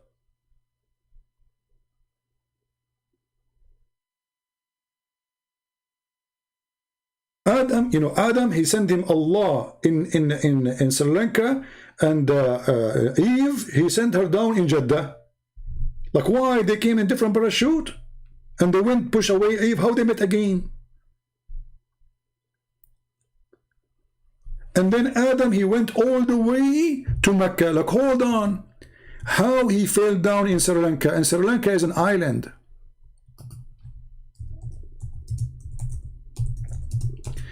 Adam, you know, Adam, he sent him Allah in Sri Lanka, and Eve, he sent her down in Jeddah. Like, why? They came in different parachute, and they went push away Eve. How they met again? And then Adam, he went all the way to Mecca. Like, hold on, how he fell down in Sri Lanka? And Sri Lanka is an island.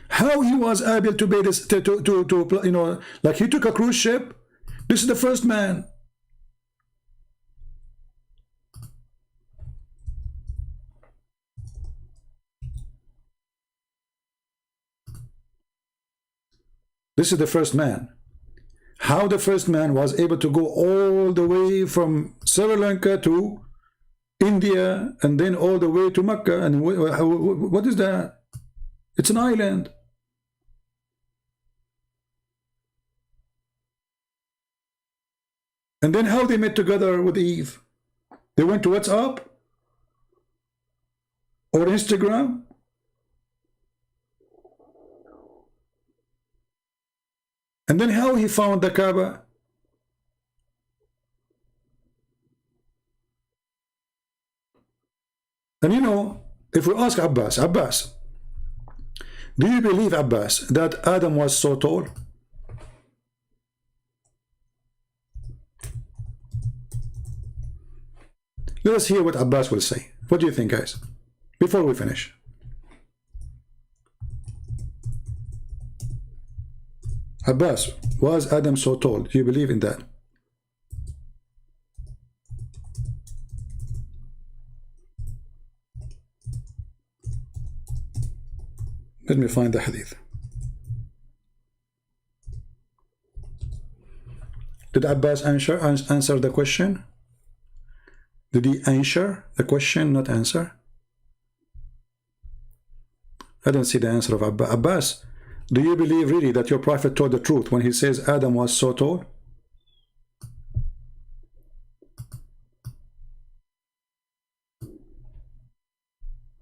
How he was able to be this, to you know, like he took a cruise ship. This is the first man. This is the first man. How the first man was able to go all the way from Sri Lanka to India and then all the way to Mecca. And what is that? It's an island. And then how they met together with Eve? They went to WhatsApp or Instagram? And then how he found the Kaaba? And you know, if we ask Abbas, do you believe, Abbas, that Adam was so tall? Let us hear what Abbas will say. What do you think, guys? Before we finish. Abbas, was Adam so tall? Do you believe in that? Let me find the hadith. Did Abbas answer the question? Did he answer the question, not answer? I don't see the answer of Abbas. Abbas, do you believe really that your prophet told the truth when he says Adam was so tall?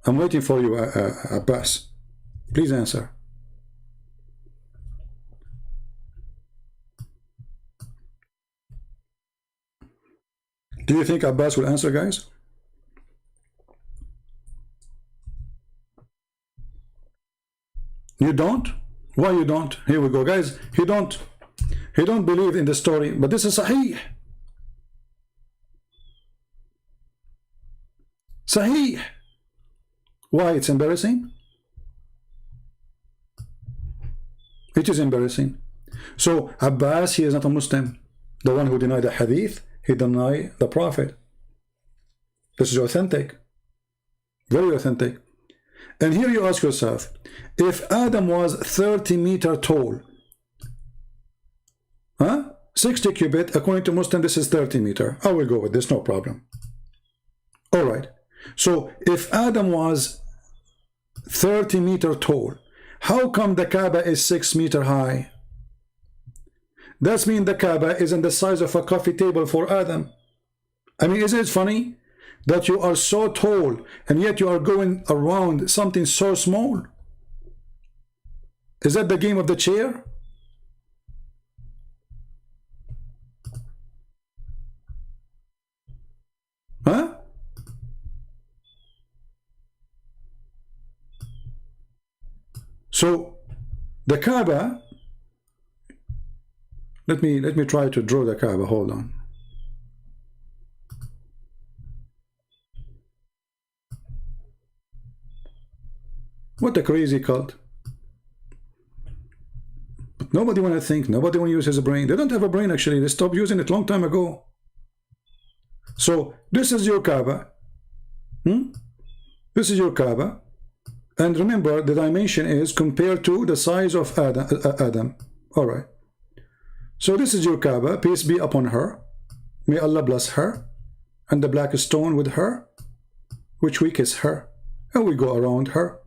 I'm waiting for you, Abbas. Please answer. Do you think Abbas will answer, guys? You don't? Why you don't? Here we go, guys. He don't believe in the story, but this is Sahih. Sahih. Why it's embarrassing? It is embarrassing. So Abbas, he is not a Muslim. The one who denied the hadith, he denied the prophet. This is authentic. Very authentic. And here you ask yourself, if Adam was 30 meters tall, 60 cubit, according to Muslim, this is 30 meters. I will go with this, no problem. All right. So if Adam was 30 meters tall, how come the Kaaba is 6 meters high? That means the Kaaba is in the size of a coffee table for Adam. I mean, isn't it funny that you are so tall and yet you are going around something so small? Is that the game of the chair? Huh? So the Kaaba, let me try to draw the Kaaba. Hold on. What a crazy cult. But nobody want to think, nobody want to use his brain. They don't have a brain, actually. They stopped using it long time ago. So this is your Kaaba. This is your Kaaba. And remember, the dimension is compared to the size of Adam. All right. So this is your Kaaba. Peace be upon her. May Allah bless her. And the black stone with her, which we kiss her. And we go around her.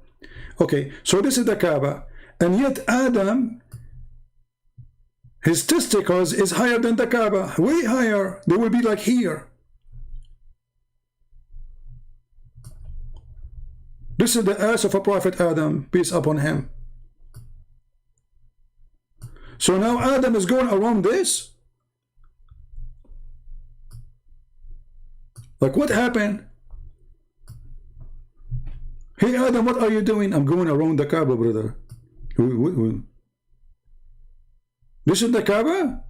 Okay, so this is the Kaaba. And yet Adam, his testicles is higher than the Kaaba. Way higher. They will be like here. This is the ass of a prophet Adam, peace upon him. So now Adam is going around this? Like what happened? Hey Adam, what are you doing? I'm going around the Kaaba, brother. This is the Kaaba?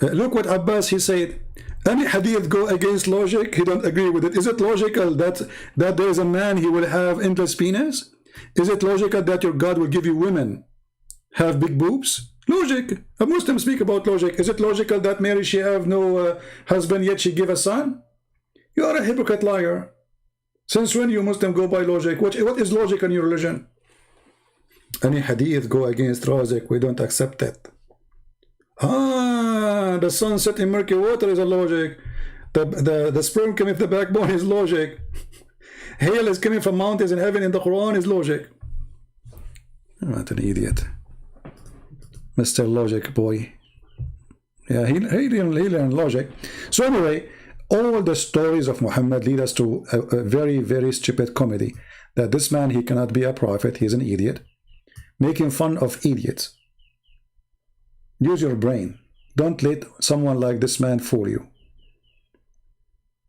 Look what Abbas, he said. Any hadith go against logic, he don't agree with it. Is it logical that there is a man, he will have endless penis? Is it logical that your God will give you women have big boobs? Logic. A Muslim speak about logic. Is it logical that Mary, she have no husband, yet she give a son? You are a hypocrite liar. Since when you Muslim go by logic? What is logic in your religion? Any hadith go against logic, we don't accept it. Ah, the sun set in murky water is a logic. The sperm coming from the backbone is logic. Hail is coming from mountains in heaven in the Quran is logic. What an idiot. Mr. Logic boy. Yeah, he learned logic. So anyway, all the stories of Muhammad lead us to a very, very stupid comedy. That this man, he cannot be a prophet, he's an idiot. Making fun of idiots. Use your brain. Don't let someone like this man fool you.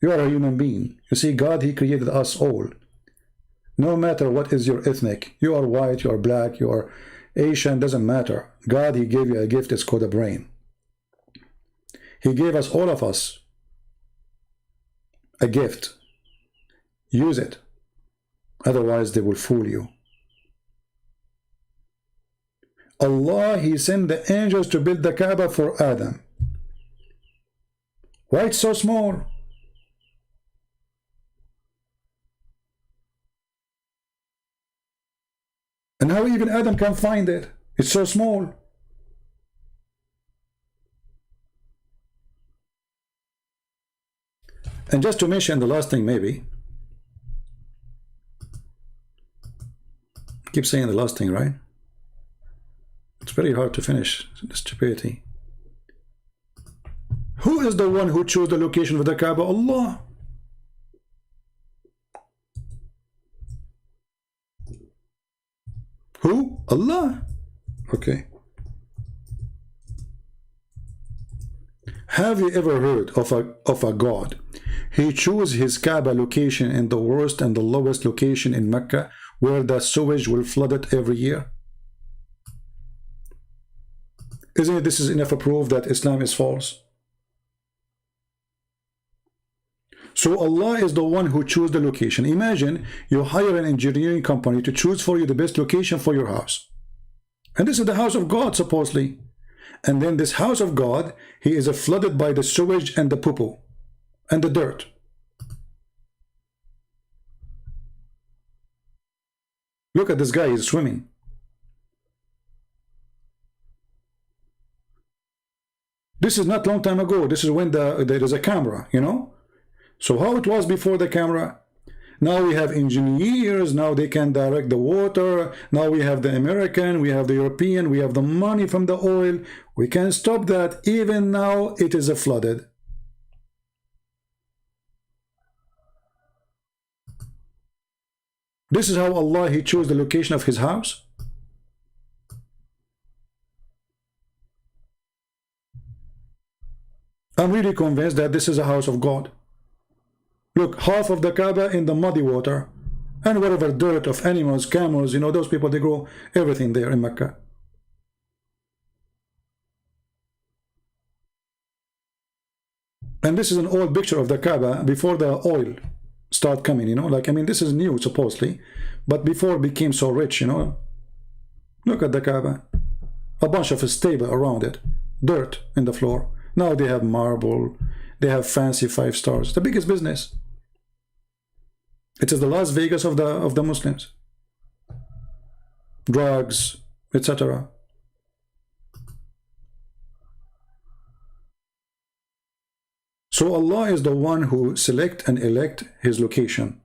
You are a human being. You see, God, he created us all. No matter what is your ethnic. You are white, you are black, you are Asian, doesn't matter. God, he gave you a gift, it's called a brain. He gave us, all of us, a gift. Use it. Otherwise, they will fool you. Allah, he sent the angels to build the Kaaba for Adam. Why it's so small? And how even Adam can find it? It's so small. And just to mention the last thing, maybe. I keep saying the last thing, right? It's very hard to finish the stupidity. Who is the one who chose the location of the Kaaba? Allah. Who? Allah. Okay. Have you ever heard of a God? He chose his Kaaba location in the worst and the lowest location in Mecca, where the sewage will flood it every year. Isn't it this is enough to prove that Islam is false? So Allah is the one who chose the location. Imagine you hire an engineering company to choose for you the best location for your house. And this is the house of God, supposedly. And then this house of God, he is flooded by the sewage and the poo-poo and the dirt. Look at this guy, he's swimming. This is not long time ago. This is when there is a camera, you know. So how it was before the camera? Now we have engineers. Now they can direct the water. Now we have the American. We have the European. We have the money from the oil. We can stop that. Even now it is flooded. This is how Allah, he chose the location of his house. I'm really convinced that this is a house of God. Look, half of the Kaaba in the muddy water, and whatever dirt of animals, camels, you know, those people, they grow everything there in Mecca. And this is an old picture of the Kaaba before the oil start coming, you know, like, I mean, this is new supposedly, but before it became so rich, you know. Look at the Kaaba, a bunch of stable around it, dirt in the floor. Now they have marble, they have fancy 5 stars, the biggest business. It is the Las Vegas of the Muslims. Drugs, etc. So Allah is the one who select and elect his location.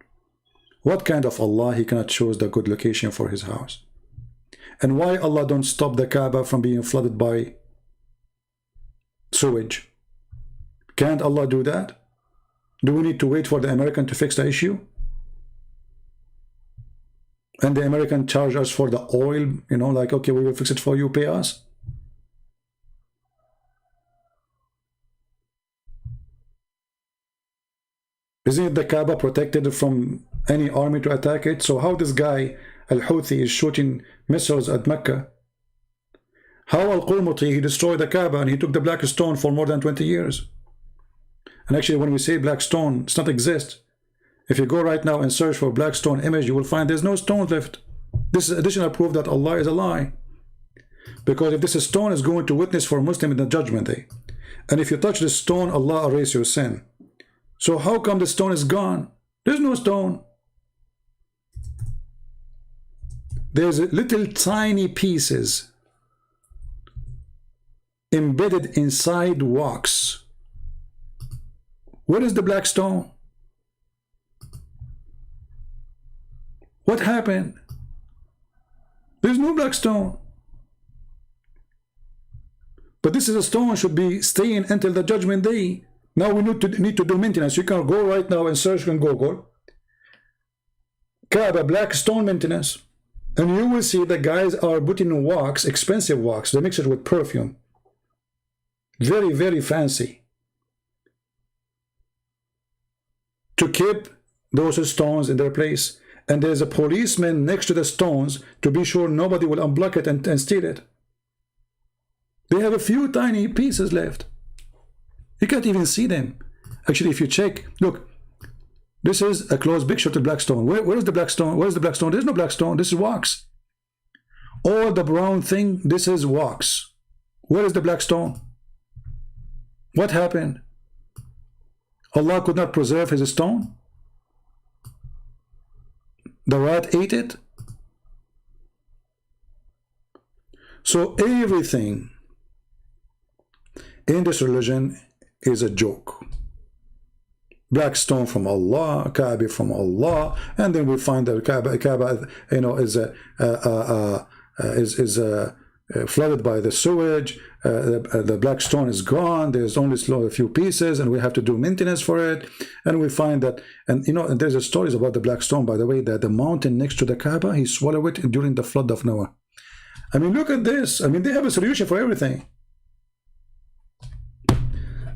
What kind of Allah he cannot choose the good location for his house? And why Allah don't stop the Kaaba from being flooded by sewage? Can't Allah do that? Do we need to wait for the American to fix the issue? And the American charge us for the oil, you know, like, okay, we will fix it for you, pay us. Isn't the Kaaba protected from any army to attack it? So how this guy, Al-Houthi, is shooting missiles at Mecca? How Al-Qurmuti, he destroyed the Kaaba and he took the black stone for more than 20 years. And actually, when we say black stone, it's not exist. If you go right now and search for black stone image, you will find there's no stone left. This is additional proof that Allah is a lie. Because if this stone is going to witness for a Muslim in the judgment day, and if you touch this stone, Allah erase your sin. So how come the stone is gone? There's no stone. There's little tiny pieces embedded inside wax. Where is the black stone? What happened? There's no black stone. But this is a stone should be staying until the judgment day. Now we need to do maintenance. You can go right now and search on Google Kaaba black stone maintenance, and you will see the guys are putting wax, expensive wax. They mix it with perfume. Very, very fancy. To keep those stones in their place. And there's a policeman next to the stones to be sure nobody will unblock it and steal it. They have a few tiny pieces left. You can't even see them. Actually, if you check, look, this is a close picture to black stone. Where is the black stone? Where is the black stone? There's no black stone. This is wax. All the brown thing, this is wax. Where is the black stone? What happened? Allah could not preserve his stone? The rat ate it? So everything in this religion is a joke. Black stone from Allah, Kaaba from Allah, and then we find that Kaaba, you know, is flooded by the sewage. The black stone is gone. There's only a few pieces, and we have to do maintenance for it. And we find that, and you know, and there's a stories about the black stone, by the way, that the mountain next to the Kaaba, he swallowed it during the flood of Noah. I mean, look at this. I mean, they have a solution for everything.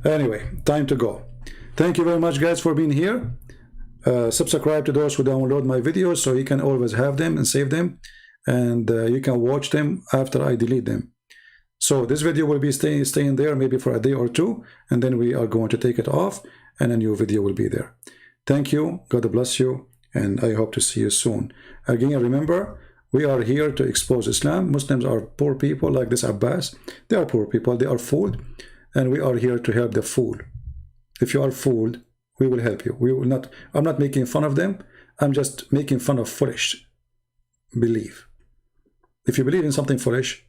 Anyway, time to go. Thank you very much, guys, for being here. Subscribe to those who download my videos so you can always have them and save them, and you can watch them after I delete them. So this video will be staying there maybe for a day or two, and then we are going to take it off and a new video will be there. Thank you, God bless you, and I hope to see you soon. Again, remember, we are here to expose Islam. Muslims are poor people like this Abbas. They are poor people, they are fooled, and we are here to help the fool. If you are fooled, we will help you. We will not. I'm not making fun of them. I'm just making fun of foolish belief. If you believe in something foolish,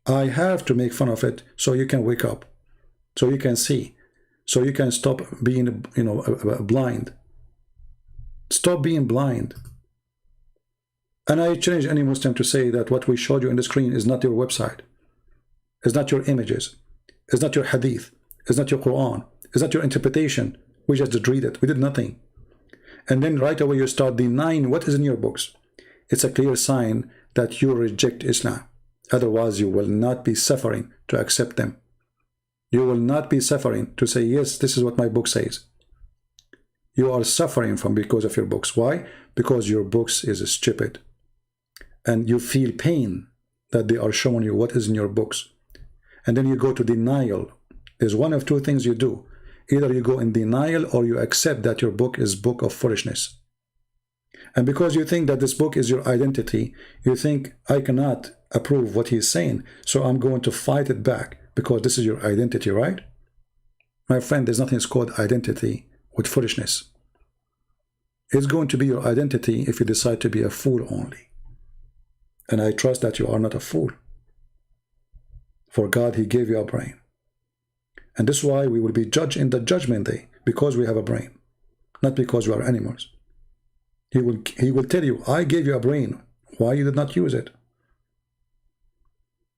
I have to make fun of it so you can wake up, so you can see, so you can stop being, you know, blind. Stop being blind. And I challenge any Muslim to say that what we showed you on the screen is not your website, it's not your images, it's not your hadith, it's not your Quran, it's not your interpretation. We just read it. We did nothing. And then right away you start denying what is in your books. It's a clear sign that you reject Islam. Otherwise, you will not be suffering to accept them. You will not be suffering to say, yes, this is what my book says. You are suffering from because of your books. Why? Because your books is stupid. And you feel pain that they are showing you what is in your books. And then you go to denial. There's one of two things you do. Either you go in denial or you accept that your book is book of foolishness. And because you think that this book is your identity, you think, I cannot approve what he's saying, so I'm going to fight it back because this is your identity, right? My friend, there's nothing called identity with foolishness. It's going to be your identity if you decide to be a fool only. And I trust that you are not a fool. For God, He gave you a brain. And this is why we will be judged in the judgment day, because we have a brain, not because we are animals. He will tell you, I gave you a brain. Why you did not use it?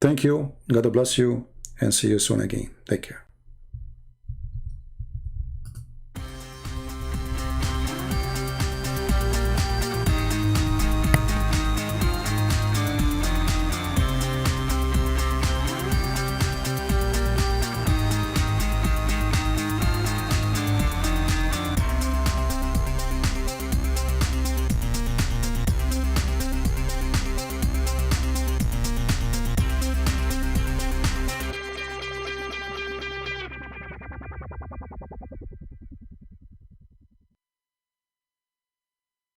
Thank you. God bless you, and see you soon again. Take care.